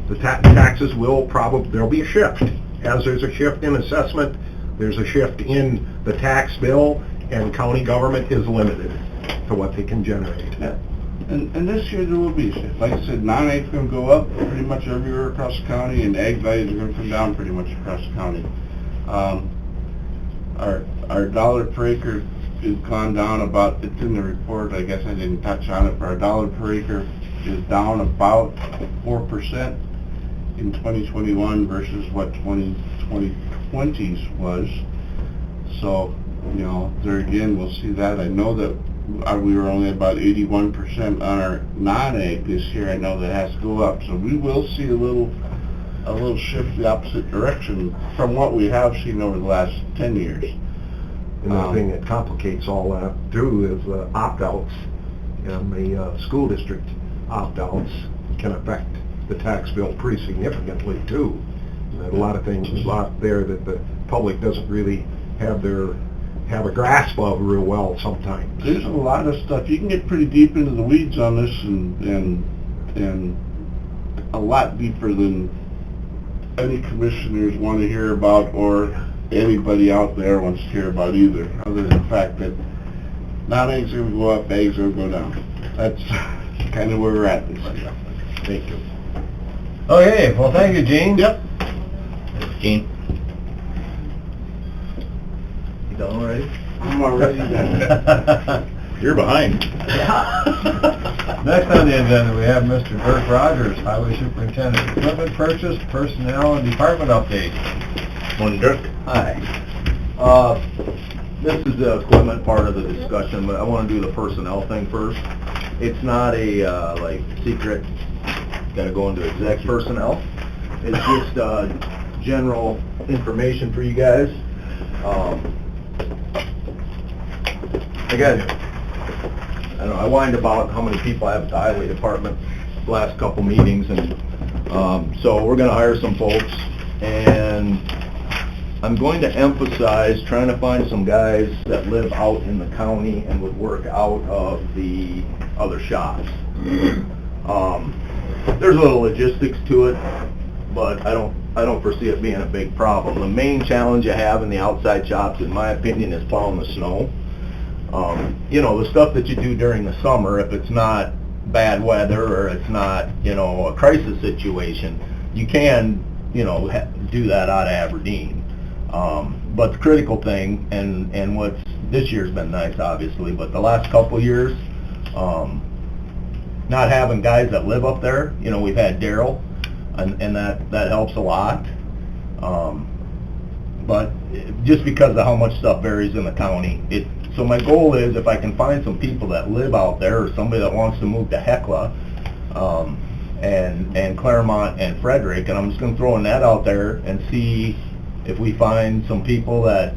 the taxes there'll be a shift. As there's a shift in assessment, there's a shift in the tax bill, and county government is limited to what they can generate.
Yeah. And this year there will be a shift. Like I said, non-ag's going to go up pretty much everywhere across the county, and ag values are going to come down pretty much across the county. Our dollar per acre has gone down about, it's in the report, I guess I didn't touch on it, but our dollar per acre is down about 4%. in 2021 versus what 2020's was. So, you know, there again, we'll see that. I know that we were only about 81% on our non-ag this year. I know that has to go up. So we will see a little shift the opposite direction from what we have seen over the last 10 years.
And the thing that complicates all that too is opt-outs, and the school district opt-outs can affect the tax bill pretty significantly too. There's a lot of things out there that the public doesn't really have a grasp of real well sometimes.
There's a lot of stuff. You can get pretty deep into the weeds on this and a lot deeper than any commissioners want to hear about or anybody out there wants to hear about either, other than the fact that non-eggs are going to go up, eggs are going to go down. That's kind of where we're at this year.
Thank you.
Okay, well, thank you, Gene.
Yep.
Gene? You done already?
I'm already done.
You're behind.
Next on the agenda, we have Mr. Dirk Rogers, Highway Superintendent, equipment purchase, personnel, and department update.
Morning, Dirk.
Hi. This is the equipment part of the discussion, but I want to do the personnel thing first. It's not a, like, secret, gotta go into exec personnel. It's just, general information for you guys. Again, I don't know, I whined about how many people I have at the highway department the last couple meetings, and, so we're gonna hire some folks, and I'm going to emphasize trying to find some guys that live out in the county and would work out of the other shops. There's a little logistics to it, but I don't foresee it being a big problem. The main challenge you have in the outside shops, in my opinion, is plowing the snow. You know, the stuff that you do during the summer, if it's not bad weather or it's not, you know, a crisis situation, you can, you know, do that out of Aberdeen. But the critical thing, and what's, this year's been nice obviously, but the last couple years, not having guys that live up there, you know, we've had Daryl, and that helps a lot. But just because of how much stuff varies in the county, so my goal is if I can find some people that live out there or somebody that wants to move to Hecla, and Claremont and Frederick, and I'm just gonna throw a net out there and see if we find some people that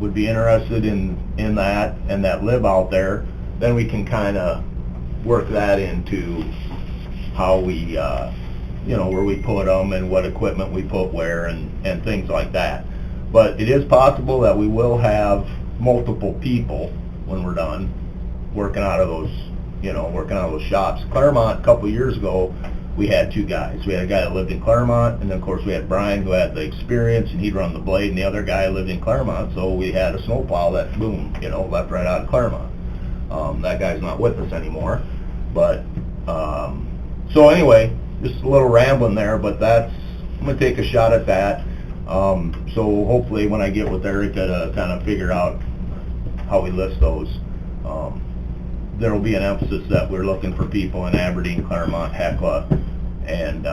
would be interested in that and that live out there, then we can kind of work that into how we, you know, where we put them and what equipment we put where and things like that. But it is possible that we will have multiple people when we're done working out of those, you know, working out of those shops. Claremont, a couple of years ago, we had two guys. We had a guy that lived in Claremont, and then of course we had Brian who had the experience and he'd run the blade, and the other guy lived in Claremont, so we had a snowplow that, boom, you know, left right out of Claremont. That guy's not with us anymore, but, so anyway, just a little rambling there, but I'm gonna take a shot at that. So hopefully when I get with Erica to kind of figure out how we list those, there will be an emphasis that we're looking for people in Aberdeen, Claremont, Hecla, and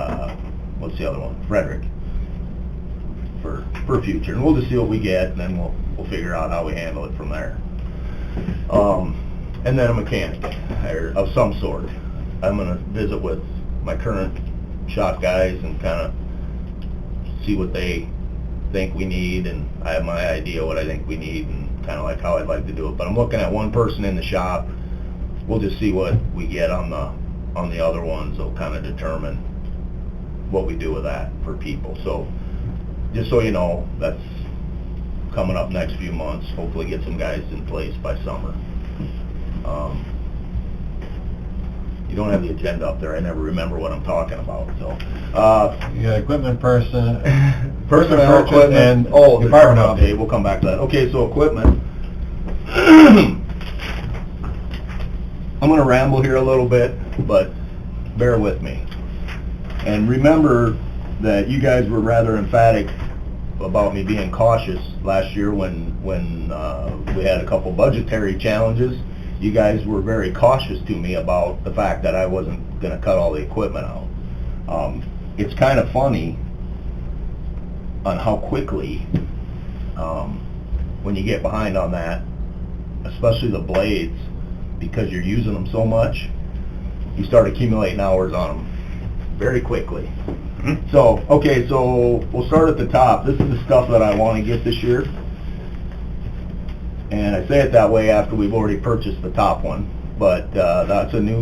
what's the other one? Frederick, for future. And we'll just see what we get, and then we'll figure out how we handle it from there. And then a mechanic of some sort. I'm going to visit with my current shop guys and kind of see what they think we need, and I have my idea what I think we need and kind of like how I'd like to do it. But I'm looking at one person in the shop. We'll just see what we get on the other ones. They'll kind of determine what we do with that for people. So just so you know, that's coming up next few months. Hopefully get some guys in place by summer. You don't have the agenda up there. I never remember what I'm talking about. So
You got equipment person,
personnel, equipment,
and
the
department
update.
update.
We'll come back to that. Okay, so equipment. I'm going to ramble here a little bit, but bear with me. And remember that you guys were rather emphatic about me being cautious last year when we had a couple budgetary challenges. You guys were very cautious to me about the fact that I wasn't going to cut all the equipment out. it's kind of funny on how quickly, when you get behind on that, especially the blades, because you're using them so much, you start accumulating hours on them very quickly. So, okay, so we'll start at the top. This is the stuff that I want to get this year. And I say it that way after we've already purchased the top one. But that's a new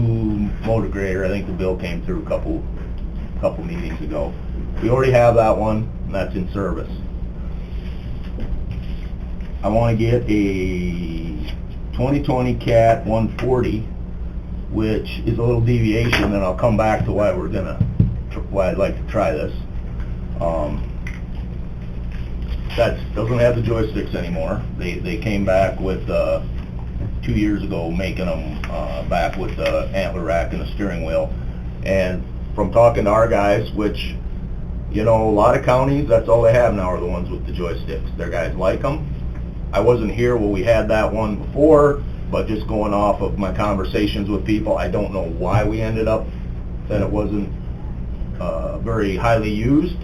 motor grader. I think the bill came through a couple meetings ago. We already have that one, and that's in service. I want to get a 2020 Cat 140, which is a little deviation, and I'll come back to why I'd like to try this. That doesn't have the joysticks anymore. They came back with 2 years ago, making them back with the antler rack and the steering wheel. And from talking to our guys, which, you know, a lot of counties, that's all they have now are the ones with the joysticks. Their guys like them. I wasn't here when we had that one before, but just going off of my conversations with people, I don't know why we ended up that it wasn't very highly used,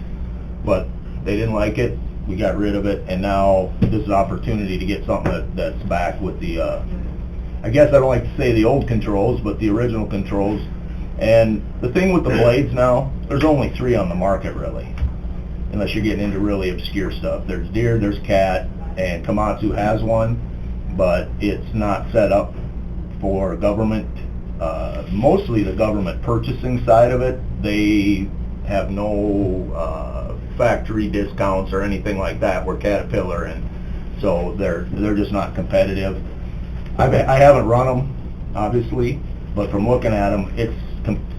but they didn't like it. We got rid of it, and now this is an opportunity to get something that's back with the, I guess I don't like to say the old controls, but the original controls. And the thing with the blades now, there's only 3 on the market really, unless you're getting into really obscure stuff. There's Deere, there's Cat, and Komatsu has one, but it's not set up for government, mostly the government purchasing side of it. They have no factory discounts or anything like that, where Caterpillar, and so they're just not competitive. I haven't run them, obviously, but from looking at them, it's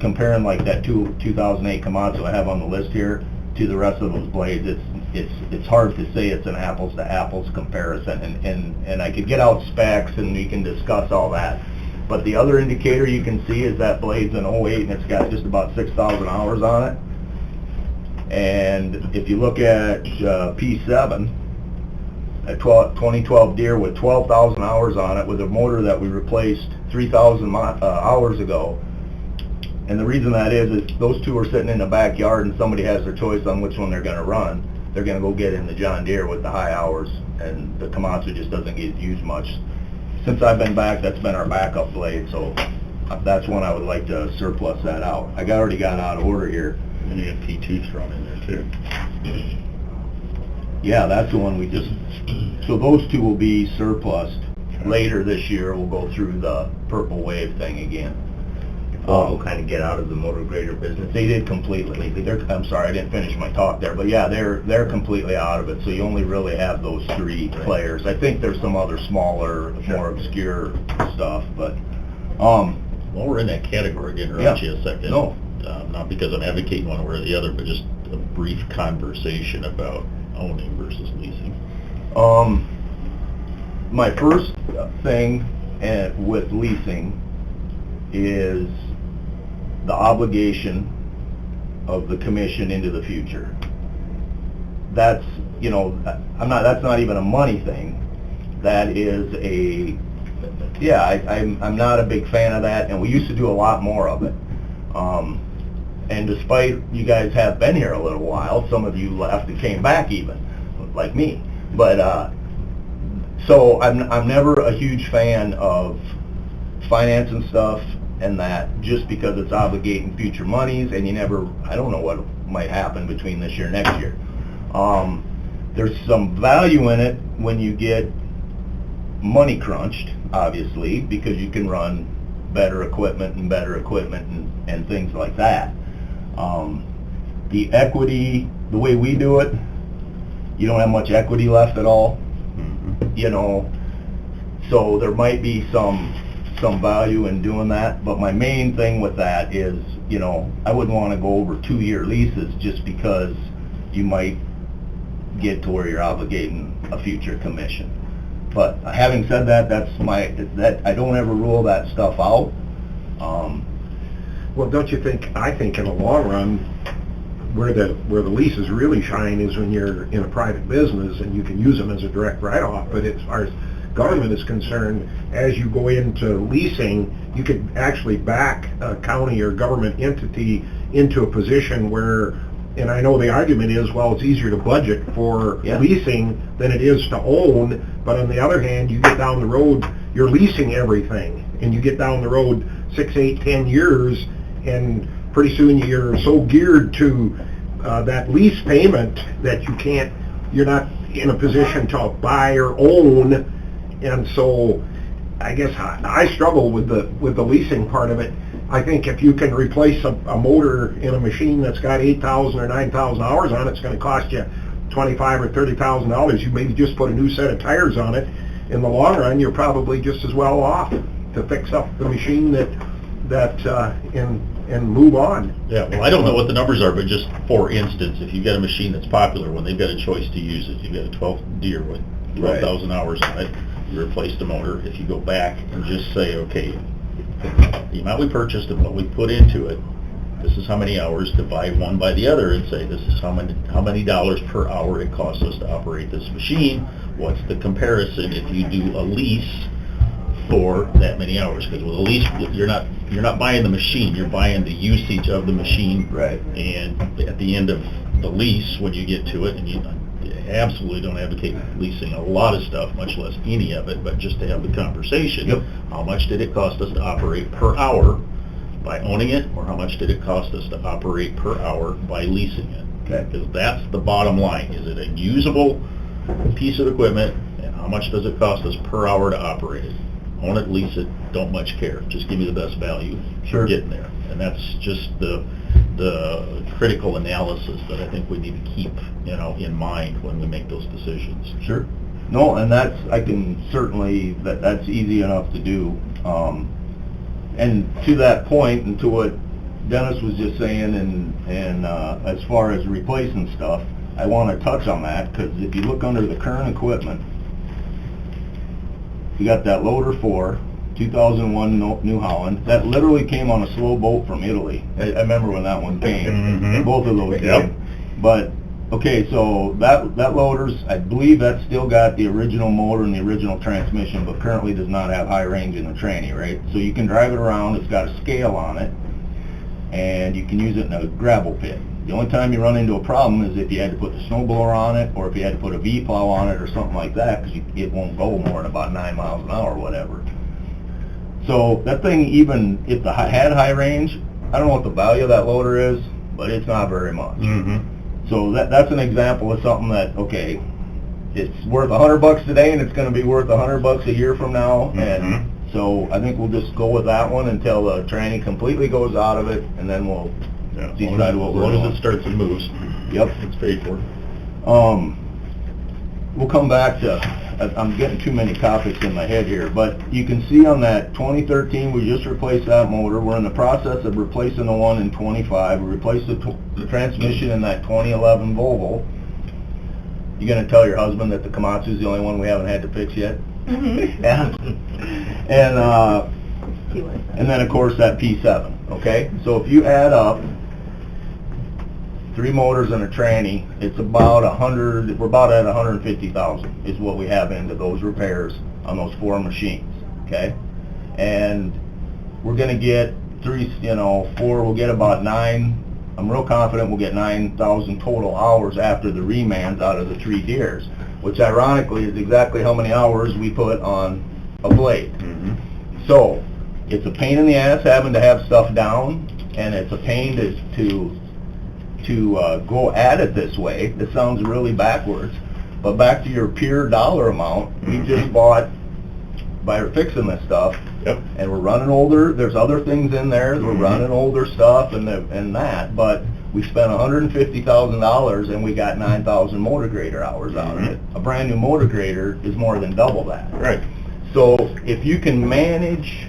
comparing like that 2008 Komatsu I have on the list here to the rest of those blades. It's hard to say it's an apples to apples comparison, and I could get out specs and we can discuss all that. But the other indicator you can see is that blade's an 08 and it's got just about 6,000 hours on it. And if you look at P7, a 2012 Deere with 12,000 hours on it, with a motor that we replaced 3,000 hours ago. And the reason that is those two are sitting in the backyard and somebody has their choice on which one they're going to run. They're going to go get in the John Deere with the high hours, and the Komatsu just doesn't get used much. Since I've been back, that's been our backup blade, so that's one I would like to surplus that out. I already got out of order here.
And you got P2 thrown in there too.
Yeah, that's the one we just, so those two will be surplused. Later this year, we'll go through the Purple Wave thing again.
We'll kind of get out of the motor grader business.
They did completely. I'm sorry, I didn't finish my talk there, but yeah, they're completely out of it, so you only really have those 3 players. I think there's some other smaller, more obscure stuff, but,
Well, we're in that category, again, interrupt you a second.
No.
Not because I'm advocating one way or the other, but just a brief conversation about owning versus leasing.
My first thing with leasing is the obligation of the commission into the future. That's, you know, that's not even a money thing. That is I'm not a big fan of that, and we used to do a lot more of it. And despite you guys have been here a little while, some of you left and came back even, like me. But, so I'm never a huge fan of financing stuff and that, just because it's obligating future monies, and I don't know what might happen between this year and next year. There's some value in it when you get money crunched, obviously, because you can run better equipment and things like that. The equity, the way we do it, you don't have much equity left at all, you know, so there might be some value in doing that, but my main thing with that is, you know, I wouldn't want to go over 2-year leases just because you might get to where you're obligating a future commission. But having said that, I don't ever rule that stuff out.
Well, don't you think, I think in the long run, where the leases really shine is when you're in a private business and you can use them as a direct write-off, but as far as government is concerned, as you go into leasing, you could actually back a county or government entity into a position where, and I know the argument is, well, it's easier to budget for
Yeah.
leasing than it is to own, but on the other hand, you get down the road, you're leasing everything, and you get down the road 6, 8, 10 years, and pretty soon you're so geared to that lease payment that you're not in a position to buy or own, and so I guess I struggle with the leasing part of it. I think if you can replace a motor in a machine that's got 8,000 or 9,000 hours on it, it's going to cost you $25,000 or $30,000. You maybe just put a new set of tires on it. In the long run, you're probably just as well off to fix up the machine and move on.
Yeah, well, I don't know what the numbers are, but just for instance, if you've got a machine that's popular, when they've got a choice to use it, you've got a 12 Deere with 12,000 hours on it, you replace the motor. If you go back and just say, okay, the amount we purchased and what we put into it, this is how many hours, divide one by the other and say, this is how many dollars per hour it costs us to operate this machine. What's the comparison if you do a lease for that many hours? Because with a lease, you're not buying the machine, you're buying the usage of the machine.
Right.
And at the end of the lease, when you get to it, and you absolutely don't advocate leasing a lot of stuff, much less any of it, but just to have the conversation.
Yep.
How much did it cost us to operate per hour by owning it, or how much did it cost us to operate per hour by leasing it?
Okay.
Because that's the bottom line. Is it a usable piece of equipment, and how much does it cost us per hour to operate it? Own it, lease it, don't much care. Just give me the best value
Sure.
for getting there. And that's just the critical analysis that I think we need to keep, in mind when we make those decisions.
Sure. No, and that's easy enough to do. And to that point, and to what Dennis was just saying, and as far as replacing stuff, I want to touch on that, because if you look under the current equipment, you got that loader 4, 2001 New Holland, that literally came on a slow boat from Italy. I remember when that one came.
Mhm.
Both of those
Yep.
did. But, okay, so that loader's, I believe that's still got the original motor and the original transmission, but currently does not have high range in the tranny, right? So you can drive it around, it's got a scale on it, and you can use it in a gravel pit. The only time you run into a problem is if you had to put the snow blower on it, or if you had to put a V-plow on it or something like that, because it won't go more than about 9 miles an hour or whatever. So that thing, even if it had high range, I don't know what the value of that loader is, but it's not very much.
Mm-hmm.
So that's an example of something that, okay, it's worth $100 today and it's gonna be worth $100 a year from now, and
Mhm.
so I think we'll just go with that one until the tranny completely goes out of it, and then we'll decide what
As
we're
long
doing.
as it starts and moves,
Yep.
it's paid for.
We'll come back to, I'm getting too many topics in my head here, but you can see on that 2013, we just replaced that motor. We're in the process of replacing the one in 25. We replaced the transmission in that 2011 Volvo. You gonna tell your husband that the Komatsu's the only one we haven't had to fix yet? Yeah. And then of course that P7, okay? So if you add up 3 motors and a tranny, it's about we're about at 150,000 is what we have into those repairs on those 4 machines, okay? And we're gonna get 4, we'll get about 9, I'm real confident we'll get 9,000 total hours after the remands out of the 3 Deeres, which ironically is exactly how many hours we put on a blade.
Mm-hmm.
So, it's a pain in the ass having to have stuff down, and it's a pain to go at it this way. It sounds really backwards, but back to your pure dollar amount, we just bought, by fixing this stuff,
Yep.
and we're running older, there's other things in there, we're running older stuff and that, but we spent $150,000 and we got 9,000 motor grader hours out of it. A brand new motor grader is more than double that.
Right.
So if you can manage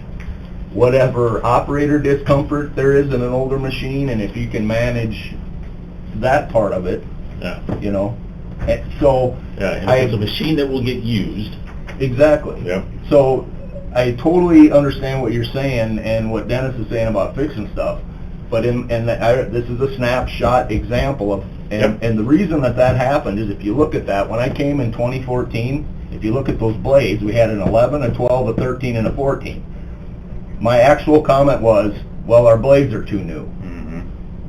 whatever operator discomfort there is in an older machine, and if you can manage that part of it,
Yeah.
So
Yeah, and if it's a machine that will get used.
Exactly.
Yep.
So I totally understand what you're saying and what Dennis is saying about fixing stuff, but this is a snapshot example of,
Yep.
and the reason that happened is if you look at that, when I came in 2014, if you look at those blades, we had an 11, a 12, a 13, and a 14. My actual comment was, well, our blades are too new.
Mm-hmm.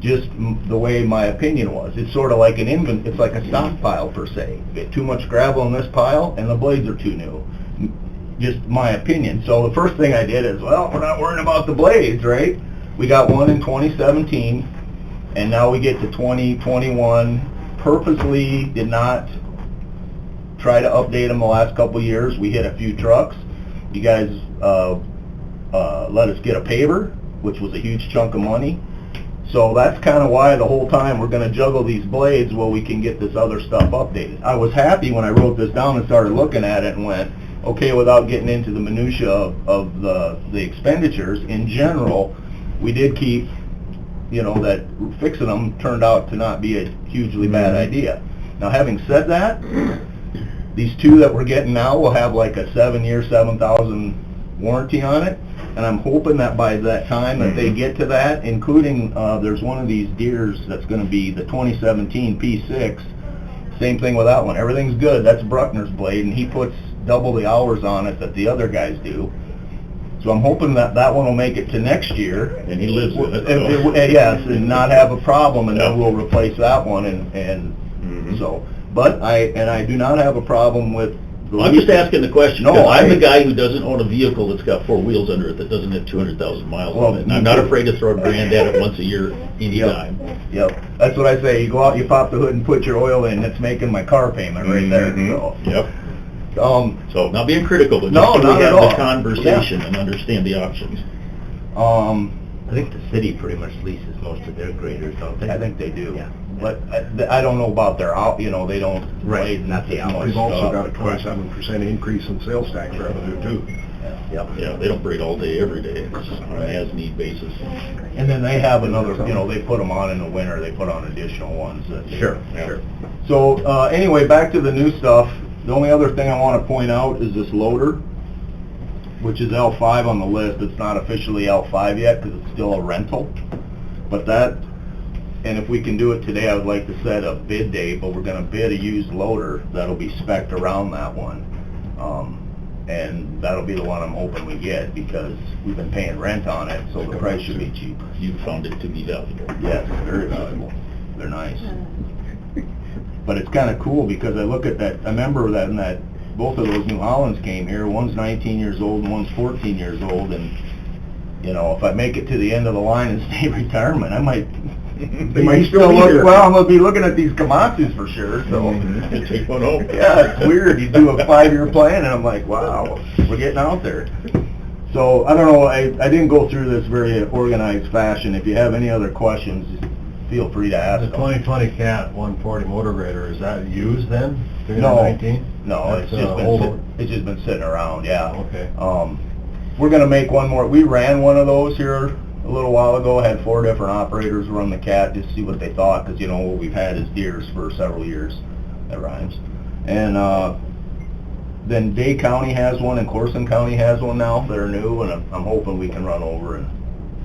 just the way my opinion was. It's sort of like it's like a stockpile per se. Get too much gravel in this pile and the blades are too new. Just my opinion. So the first thing I did is, well, we're not worrying about the blades, right? We got one in 2017 and now we get to 2021. Purposely did not try to update them the last couple of years. We hit a few trucks. You guys let us get a paver, which was a huge chunk of money. So that's kind of why the whole time we're going to juggle these blades while we can get this other stuff updated. I was happy when I wrote this down and started looking at it and went, okay, without getting into the minutia of the expenditures, in general, we did keep, you know, that fixing them turned out to not be a hugely bad idea. Now, having said that, these two that we're getting now will have like a 7-year, 7,000 warranty on it. And I'm hoping that by that time that they get to that, including, there's one of these Deeres that's going to be the 2017 P6. Same thing with that one. Everything's good. That's Bruckner's blade, and he puts double the hours on it that the other guys do. So I'm hoping that that one will make it to next year.
And he lives with it.
Yes, and not have a problem, and then we'll replace that one, and so. But I do not have a problem with.
I'm just asking the question,
No,
because I'm the guy who doesn't own a vehicle that's got 4 wheels under it that doesn't have 200,000 miles on it. And I'm not afraid to throw a grand at it once a year, anytime.
Yep, that's what I say. You go out, you pop the hood and put your oil in, it's making my car payment right there, so.
Yep.
So,
not being critical, but
No,
just so
not
we
at
have
all.
the conversation and understand the options.
I think the city pretty much leases most of their graders, don't they?
I think they do.
Yeah.
But I don't know about their out, you know, they don't.
Right, not the hours.
We've also got a 27% increase in sales tax revenue too.
Yep.
Yeah, they don't braid all day, every day. It's on an as-need basis.
And then they have another, you know, they put them on in the winter, they put on additional ones.
Sure.
So, anyway, back to the new stuff. The only other thing I want to point out is this loader, which is L5 on the list. It's not officially L5 yet because it's still a rental. But that, and if we can do it today, I would like to set a bid date, but we're going to bid a used loader that'll be spec'd around that one. And that'll be the one I'm hoping we get because we've been paying rent on it, so the price should be cheap.
You found it to be valuable.
Yes, very valuable. They're nice. But it's kind of cool because I look at that, I remember that in that, both of those New Hollands came here, one's 19 years old and one's 14 years old, and, you know, if I make it to the end of the line and stay retirement, I might,
They might still be here.
well, I'm gonna be looking at these Komatsus for sure, so.
Take one home.
Yeah, it's weird, you do a 5-year plan, and I'm like, wow, we're getting out there. So, I don't know, I didn't go through this very organized fashion. If you have any other questions, just feel free to ask
The
them.
2020 Cat 140 motor grader, is that used then?
No,
319?
no, it's
That's,
just been,
older.
it's just been sitting around, yeah.
Okay.
We're gonna make one more, we ran one of those here a little while ago, had 4 different operators run the Cat, just to see what they thought, because, you know, what we've had is Deeres for several years, that rhymes. And, then Day County has one, and Corson County has one now, that are new, and I'm hoping we can run over and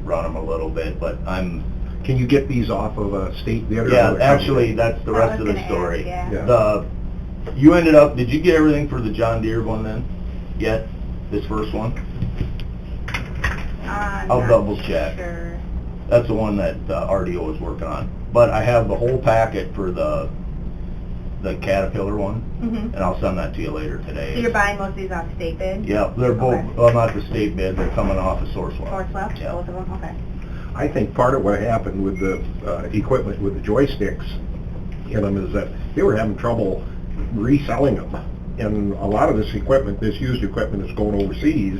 run them a little bit, but
Can you get these off of a state bid or?
yeah,
another
actually,
company?
that's the
I
rest
was
of the
gonna
story.
ask,
Yeah.
You ended up, did you get everything for the John Deere one then, yet, this first one? I'll
Not
double check.
Sure.
That's the one that RDO is working on. But I have the whole packet for the Caterpillar one,
Mhm.
and I'll send that to you later
So
today.
you're buying most of these off state bid?
Yeah, they're both,
Okay.
well, not the state bid, they're coming off of Sourcewell.
Sourcewell,
Yeah.
both of them, okay.
I think part of what happened with the equipment, with the joysticks in them, is that they were having trouble reselling them. And a lot of this equipment, this used equipment, is going overseas,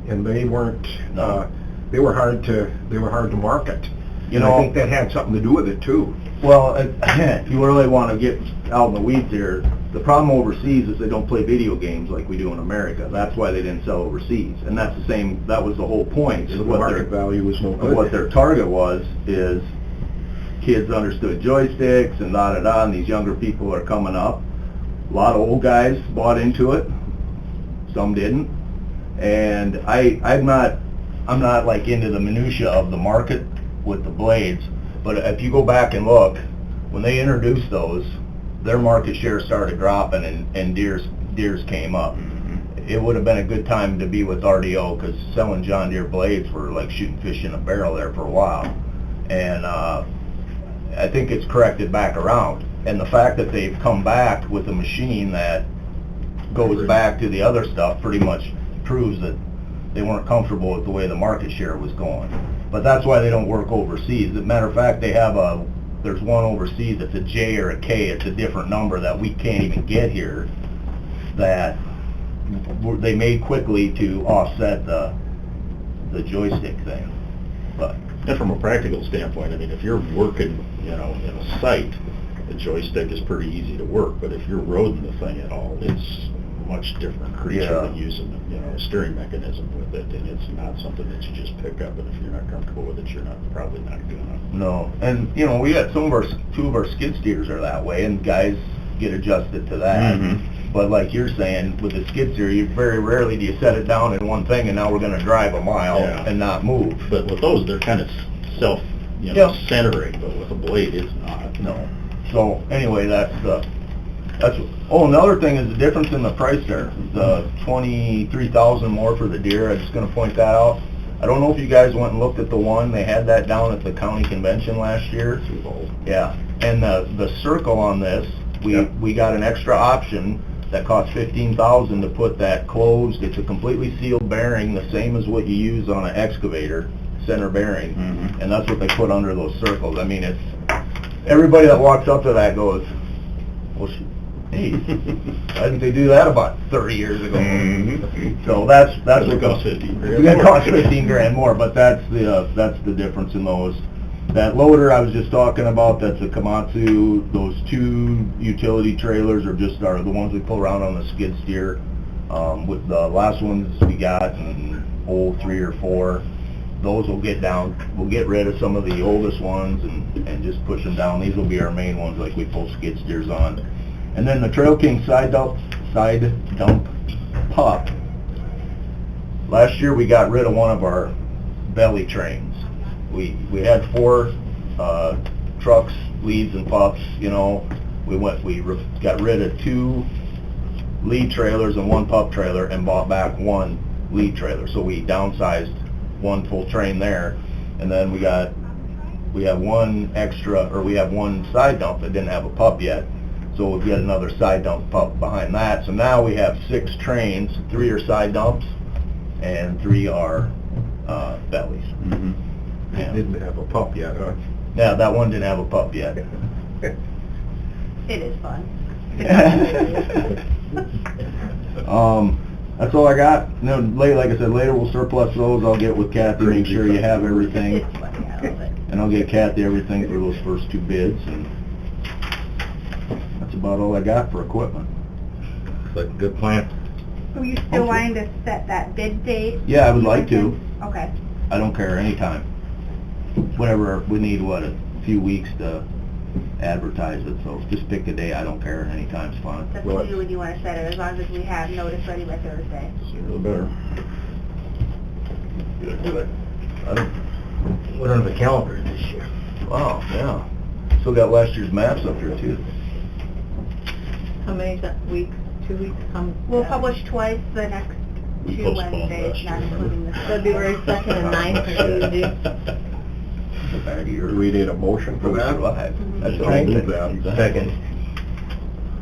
and they weren't,
No.
they were hard to market.
You
And
know-
I think that had something to do with it too.
Well, if you really want to get out in the weeds here, the problem overseas is they don't play video games like we do in America. That's why they didn't sell overseas. And that's the same, that was the whole point.
So
Is
the
what
market
their,
value was no
of
good.
what their target was, is kids understood joysticks and da-da-da, and these younger people are coming up. A lot of old guys bought into it, some didn't. And I'm not like into the minutia of the market with the blades, but if you go back and look, when they introduced those, their market share started dropping and Deere's came up. It would have been a good time to be with RDO, because selling John Deere blades were like shooting fish in a barrel there for a while. And
I think it's corrected back around. And the fact that they've come back with a machine that goes back to the other stuff pretty much proves that they weren't comfortable with the way the market share was going. But that's why they don't work overseas. As a matter of fact, there's one overseas that's a J or a K, it's a different number that we can't even get here, that they made quickly to offset the joystick thing. But
And from a practical standpoint, I mean, if you're working, in a site, the joystick is pretty easy to work, but if you're roading the thing at all, it's a much different creature
Yeah.
than using, a steering mechanism with it, and it's not something that you just pick up, and if you're not comfortable with it, you're probably not gonna.
no, and we got two of our skid steers are that way, and guys get adjusted to that.
Mhm.
But like you're saying, with the skid steer, you very rarely do you set it down in one thing, and now we're gonna drive a mile
Yeah.
and not move.
But with those, they're kind of self,
Yeah.
centering, but with a blade, it's not.
No. So anyway, that's another thing is the difference in the price there. The 23,000 more for the deer. I'm just gonna point that out. I don't know if you guys went and looked at the one, they had that down at the county convention last year. Yeah, and the circle on this, we got an extra option that cost 15,000 to put that closed. It's a completely sealed bearing, the same as what you use on an excavator, center bearing.
Mhm.
And that's what they put under those circles. I mean, everybody that walks up to that goes, well, hey, why didn't they do that about 30 years ago? So that's
That's
what
what costs 15 grand.
It's gonna cost 15 grand more, but that's the difference in those. That loader I was just talking about, that's a Komatsu. Those two utility trailers are the ones we pull around on the skid steer. With the last ones we got in 03 or 04, those will get down. We'll get rid of some of the oldest ones and just push them down. These will be our main ones, like we pull skid steers on. And then the Trail King side dump pup. Last year we got rid of one of our belly trains. We had 4 trucks, leads and pups. We got rid of 2 lead trailers and 1 pup trailer and bought back 1 lead trailer. So we downsized 1 full train there, and then we have one side dump that didn't have a pup yet. So we'll get another side dump pup behind that. So now we have 6 trains, 3 are side dumps and 3 are bellies.
Mhm.
Yeah. Didn't have a pup yet, huh?
Yeah, that one didn't have a pup yet.
It is fun.
That's all I got. Like I said, later we'll surplus those. I'll get with Kathy, make sure you have everything.
It's funny, I love it.
And I'll get Kathy everything for those first 2 bids, and that's about all I got for equipment.
Looks like a good plan.
So you still wanting to set that bid date?
Yeah, I would like to.
Okay.
I don't care, anytime. Whatever, we need, a few weeks to advertise it, so just pick a day, I don't care, anytime's fine.
That's usually when you want to set it, as long as we have notice ready by Thursday.
Sooner the better.
I don't,
What are the calendar this year?
wow, yeah. Still got last year's maps up here too.
How many weeks, 2 weeks come?
We'll publish twice the next
We
2
postponed
Wednesdays,
last
not
year.
including the
February 2nd and 9th, is what you do.
It's a bad year.
Do we need a motion for
We
that?
survived. That's
I'll
the main
move
thing.
that.
Second.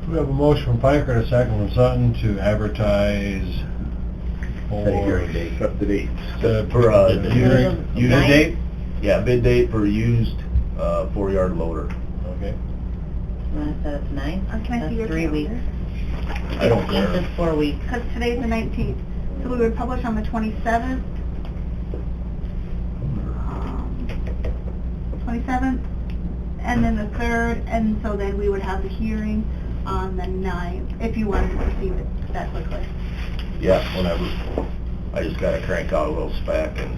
We have a motion from Piker and a second from Sutton to advertise
Set a hearing date.
Set the date.
For
Hearing.
used date? Yeah, bid date for used 4-yard loader.
Okay.
You want to set it to 9?
Or can I see your
That's 3 weeks.
calendar?
I don't
15th
care.
is 4 weeks.
Because today's the 19th, so we would publish on the 27th. 27th, and then the 3rd, and so then we would have the hearing on the 9th, if you wanted to receive it that quickly.
Yeah, whenever. I just gotta crank out a little spec and.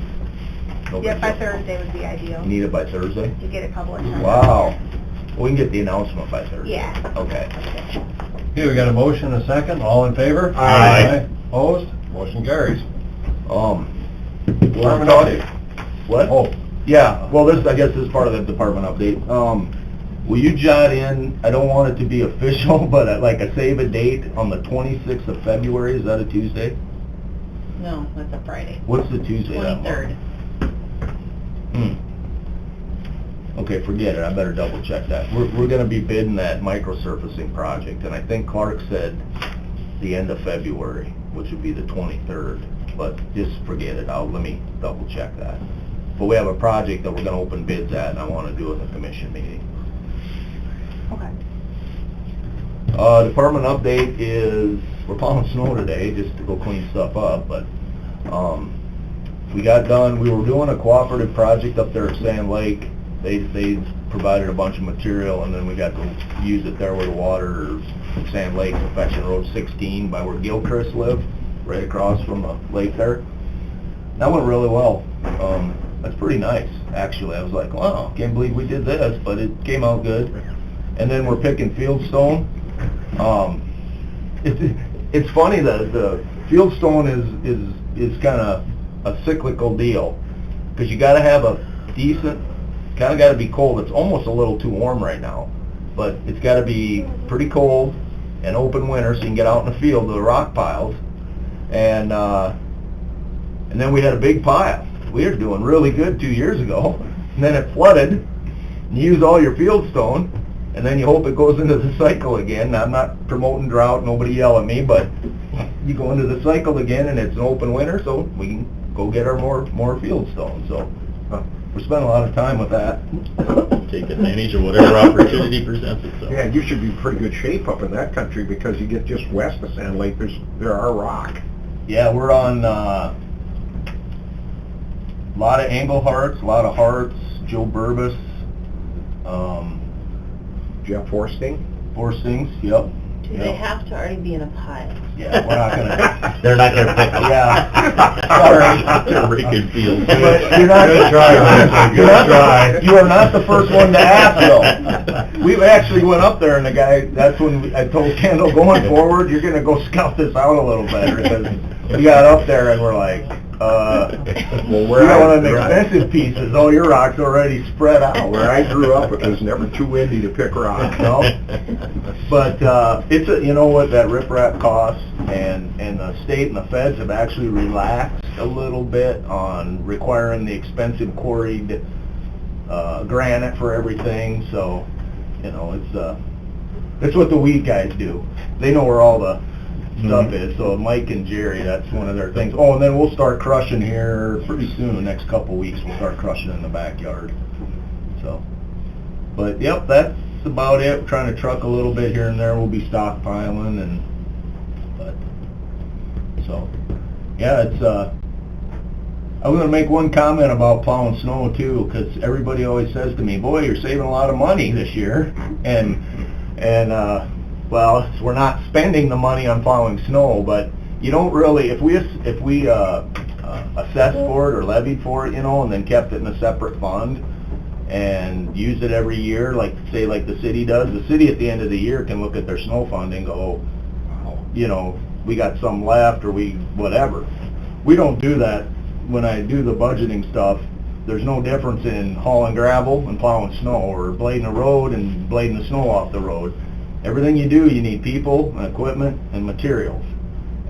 no
Yeah,
big
by
deal.
Thursday would be ideal,
You need it by Thursday?
to get it published. on
Wow.
Thursday.
We can get the announcement by Thursday.
Yeah.
Okay.
Okay, we got a motion and a second, all in favor?
Aye.
Opposed? Motion carries.
Department update. What?
Oh,
Yeah, well, I guess this is part of the department update. Will you jot in, I don't want it to be official, but like a save a date on the 26th of February, is that a Tuesday?
No, that's a Friday.
What's the Tuesday that month?
23rd.
Okay, forget it, I better double check that. We're gonna be bidding that microsurfacing project, and I think Clark said the end of February, which would be the 23rd, but just forget it, let me double check that. But we have a project that we're gonna open bids at, and I wanna do it in the commission meeting.
Okay.
Department update is, we're plowing snow today, just to go clean stuff up, but, we got done, we were doing a cooperative project up there at Sand Lake. They provided a bunch of material, and then we got to use it there where the water, Sand Lake, Affection Road 16, by where Gilchrist live, right across from the lake there. That went really well. That's pretty nice, actually. I was like, wow, can't believe we did this, but it came out good. And then we're picking fieldstone. It's funny that the fieldstone is kind of a cyclical deal, because you got to have a decent, kind of got to be cold. It's almost a little too warm right now, but it's got to be pretty cold and open winter so you can get out in the field to the rock piles. And then we had a big pile. We were doing really good 2 years ago, and then it flooded, and you use all your fieldstone, and then you hope it goes into the cycle again. Now, I'm not promoting drought, nobody yell at me, but you go into the cycle again, and it's an open winter, so we can go get our more fieldstone. So we're spending a lot of time with that.
Take advantage of whatever opportunity presents itself.
Yeah, you should be in pretty good shape up in that country, because you get just west of Sand Lake, there are rock.
Yeah, we're on a lot of Engleharts, a lot of Harts, Joe Burbis,
Jeff Forsting?
Forstings, yep.
Do they have to already be in a pile?
Yeah, we're not gonna,
They're not gonna pick them.
yeah, sorry.
They're breaking fields.
But you're not,
Good try, Ryan.
you're not,
Good try.
you are not the first one to ask, though. We actually went up there, and the guy, that's when I told Kendall, going forward, you're gonna go scout this out a little better, because we got up there and we're like,
Well,
we're not one of the expensive pieces, all your rock's already spread out.
Where I grew up, it was never too windy to pick rock.
No, but it's a, you know what that riprap costs, and the state and the feds have actually relaxed a little bit on requiring the expensive quarried granite for everything. So, you know, it's what the weed guys do. They know where all the stuff is. So Mike and Jerry, that's one of their things. Oh, and then we'll start crushing here pretty soon. The next couple weeks, we'll start crushing in the backyard. So, but yep, that's about it. We're trying to truck a little bit here and there. We'll be stockpiling, and so yeah, it's I was gonna make one comment about plowing snow too, because everybody always says to me, "Boy, you're saving a lot of money this year," and well, we're not spending the money on plowing snow, but you don't really, if we assessed for it or levied for it, you know, and then kept it in a separate fund and use it every year, like say like the city does. The city at the end of the year can look at their snow fund and go, you know, we got some left, or we whatever. We don't do that. When I do the budgeting stuff, there's no difference in hauling gravel and plowing snow, or blading a road and blading the snow off the road. Everything you do, you need people and equipment and materials.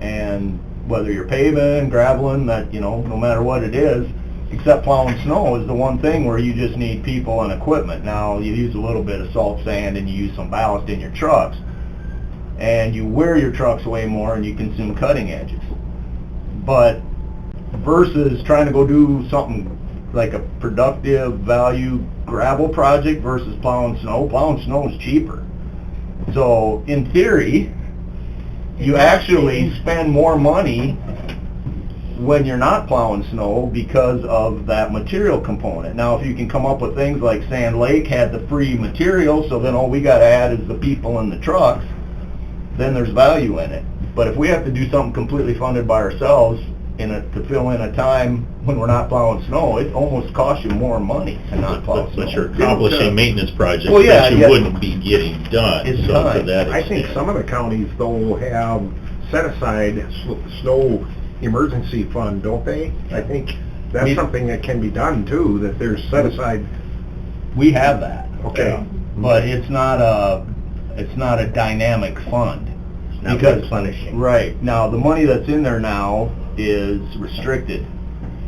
And whether you're paving, graveling, that, you know, no matter what it is, except plowing snow is the one thing where you just need people and equipment. Now, you use a little bit of salt sand and you use some ballast in your trucks, and you wear your trucks way more and you consume cutting edges. But versus trying to go do something like a productive value gravel project versus plowing snow is cheaper. So in theory, you actually spend more money when you're not plowing snow because of that material component. Now, if you can come up with things like Sand Lake had the free material, so then all we got to add is the people and the trucks, then there's value in it. But if we have to do something completely funded by ourselves to fill in a time when we're not plowing snow, it almost costs you more money to not plow snow.
But you're accomplishing maintenance projects
Well, yeah,
that you
yeah.
wouldn't be getting done.
It's
So
time.
to that
I think
extent.
some of the counties, though, have set aside snow emergency fund, don't they? I think that's something that can be done too, that there's set aside.
We have that.
Okay.
But it's not a dynamic fund.
It's not
Because-
replenishing.
Right. Now, the money that's in there now is restricted.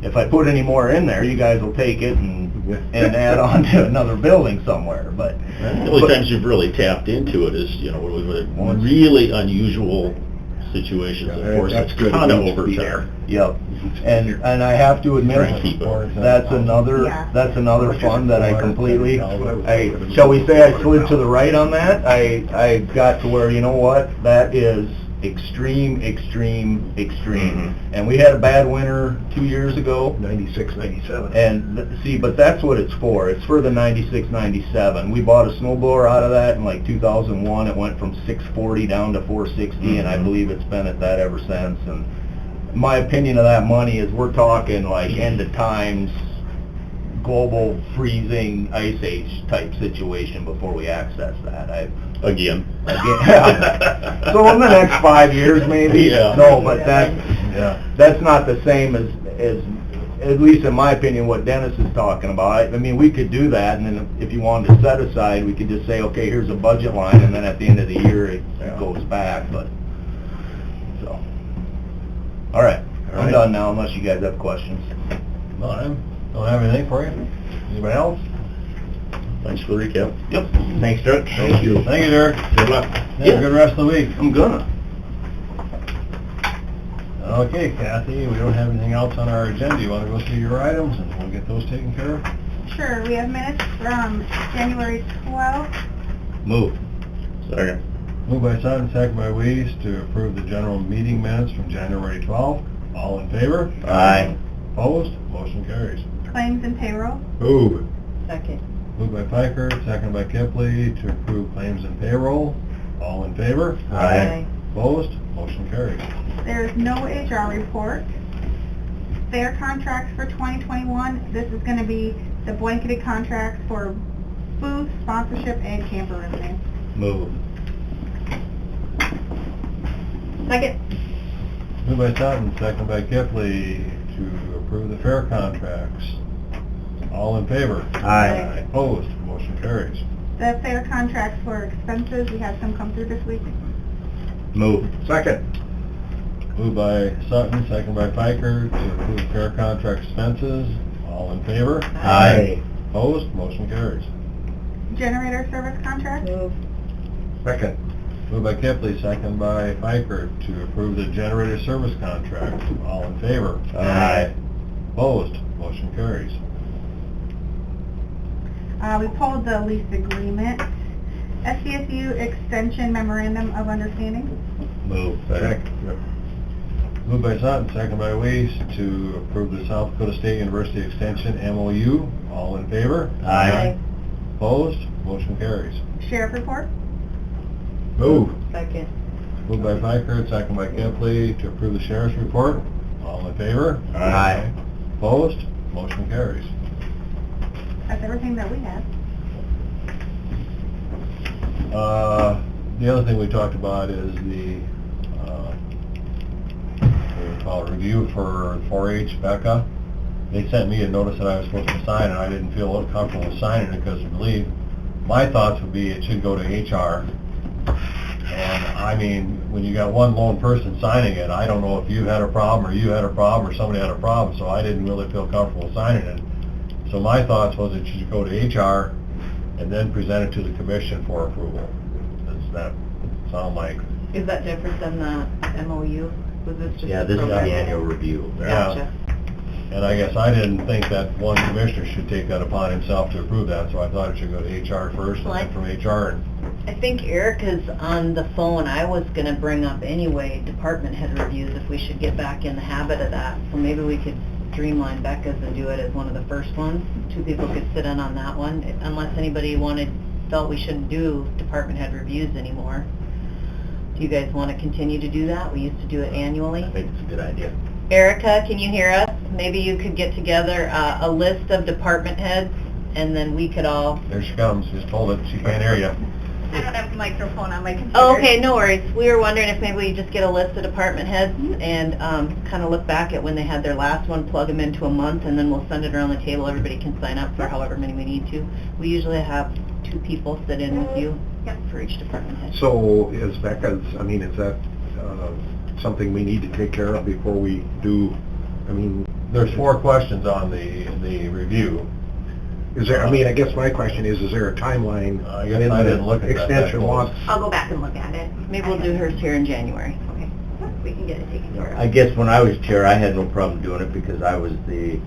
If I put any more in there, you guys will take it and and add on to another building somewhere, but.
The only times you've really tapped into it is, you know, with really unusual situations, of course,
That's
it's
good.
kind of
It needs to be
overtime.
Yep, and I have to
Try and
admit,
keep it.
that's another fund that I completely, shall we say I slid to the right on that? I got to where, you know what, that is extreme. And we had a bad winter 2 years ago,
96, 97.
and see, but that's what it's for. It's for the 96, 97. We bought a snow blower out of that in like 2001. It went from 640 down to 460, and I believe it's been at that ever since. And my opinion of that money is we're talking like end of times, global freezing ice age type situation before we access that.
Again.
Again, so in the next 5 years maybe.
Yeah.
No, but that's not the same as at least in my opinion, what Dennis is talking about. I mean, we could do that, and then if you wanted to set aside, we could just say, okay, here's a budget line, and then at the end of the year, it goes back, but, so. All right, I'm done now, unless you guys have questions.
No, I don't have anything for you. Anybody else?
Thanks for the recap.
Yep. Thanks, Dirk.
Thank you.
Thank you, Derek.
Good luck.
Have a good rest of the week.
I'm gonna.
Okay, Kathy, we don't have anything else on our agenda. You want to go through your items and we'll get those taken care of?
Sure, we have minutes from January 12th.
Move.
Second.
Moved by Sutton, second by Weiss to approve the general meeting minutes from January 12th. All in favor?
Aye.
Opposed? Motion carries.
Claims and payroll.
Move.
Second.
Moved by Piker, second by Kipley to approve claims and payroll. All in favor?
Aye.
Opposed? Motion carries.
There is no HR report. Fair contracts for 2021. This is going to be the blanketed contracts for booth, sponsorship, and camper revenue.
Move.
Second.
Moved by Sutton, second by Kipley to approve the fair contracts. All in favor?
Aye.
Opposed? Motion carries.
The fair contracts for expenses, we had some come through this week.
Move.
Second.
Moved by Sutton, second by Piker to approve fair contract expenses. All in favor?
Aye.
Opposed? Motion carries.
Generator service contract.
Move.
Second.
Moved by Kipley, second by Piker to approve the generator service contract. All in favor?
Aye.
Opposed? Motion carries.
We pulled the lease agreement. SCSU extension memorandum of understanding.
Move.
Moved by Sutton, second by Weiss to approve the South Dakota State University Extension MOU. All in favor?
Aye.
Opposed? Motion carries.
Sheriff report.
Move.
Second.
Moved by Piker, second by Kipley to approve the sheriff's report. All in favor?
Aye.
Opposed? Motion carries.
That's everything that we have.
The other thing we talked about is the, what do we call it, review for 4-H Becca. They sent me a notice that I was supposed to sign, and I didn't feel comfortable with signing it because I believe, my thoughts would be it should go to HR. And, I mean, when you got one lone person signing it, I don't know if you had a problem, or you had a problem, or somebody had a problem, so I didn't really feel comfortable signing it. So my thoughts was it should go to HR and then present it to the commission for approval. Does that sound like?
Is that different than the MOU? Was this just?
Yeah,
a
this is the
program?
annual review.
Gotcha.
And I guess I didn't think that one commissioner should take that upon himself to approve that, so I thought it should go to HR first, and then from HR.
I think Erica's on the phone. I was gonna bring up anyway, department head reviews, if we should get back in the habit of that. So maybe we could streamline Becca's and do it as one of the first ones. 2 people could sit in on that one, unless anybody felt we shouldn't do department head reviews anymore. Do you guys wanna continue to do that? We used to do it annually.
I think it's a good idea.
Erica, can you hear us? Maybe you could get together a list of department heads, and then we could all...
There she comes, just hold it, she can't hear you.
I don't have a microphone on my computer.
Oh, okay, no worries. We were wondering if maybe we just get a list of department heads and kind of look back at when they had their last one, plug them into a month, and then we'll send it around the table. Everybody can sign up for however many we need to. We usually have 2 people sit in with you for each department head.
So is Becca's, I mean, is that something we need to take care of before we do, I mean...
There's 4 questions on the review,
Is there, I mean, I guess my question is there a timeline?
I guess I didn't look at that that
Extension
close.
wants,
I'll go back and look at it.
Maybe we'll do hers here in January.
Okay, we can get it taken care of.
I guess when I was chair, I had no problem doing it because I was the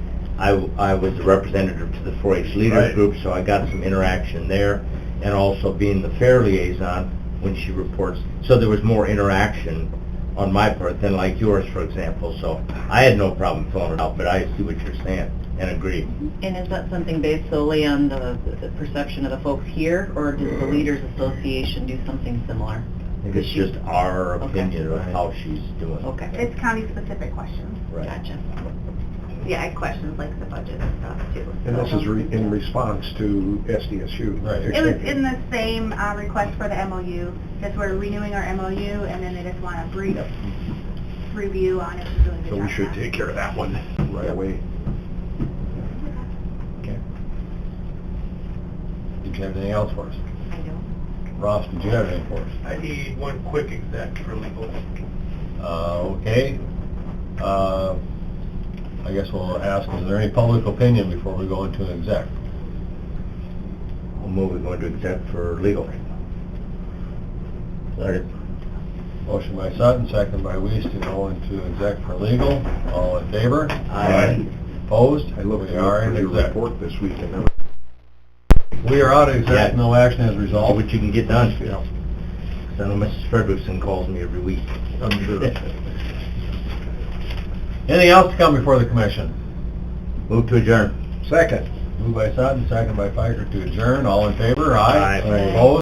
representative to the 4-H leaders
Right.
group, so I got some interaction there, and also being the fair liaison when she reports, so there was more interaction on my part than like yours, for example, so I had no problem filling it out, but I see what you're saying and agree.
And is that something based solely on the perception of the folks here, or does the Leaders Association do something similar?
I think it's just our
Okay.
opinion of how she's doing.
Okay,
It's county-specific questions.
Right.
gotcha.
Yeah, I had questions like the budget and stuff too.
and this is in response to SDSU.
Right.
It was in the same request for the MOU, because we're renewing our MOU, and then they just want a brief review on it. We're doing a good
So we
job
should
on that.
take care of that one right away.
Okay. Did you have anything else for us?
I don't.
Ross, did you have anything for us?
I need one quick exec for legal.
Okay. I guess we'll ask, is there any public opinion before we go into an exec?
We'll move, we're going to exec for legal. Sorry.
Motion by Sutton, second by Weiss to go into exec for legal. All in favor?
Aye.
Opposed?
I looked
We are in
at your
exec.
report this week and then
We are out of exec,
Yeah.
no action is
All
resolved.
what you can get done.
Yeah.
I know Mrs. Frederickson calls me every week.
I'm sure.
Anything else to come before the commission?
Move to adjourn.
Second.
Moved by Sutton, second by Piker to adjourn. All in favor?
Aye.
Opposed?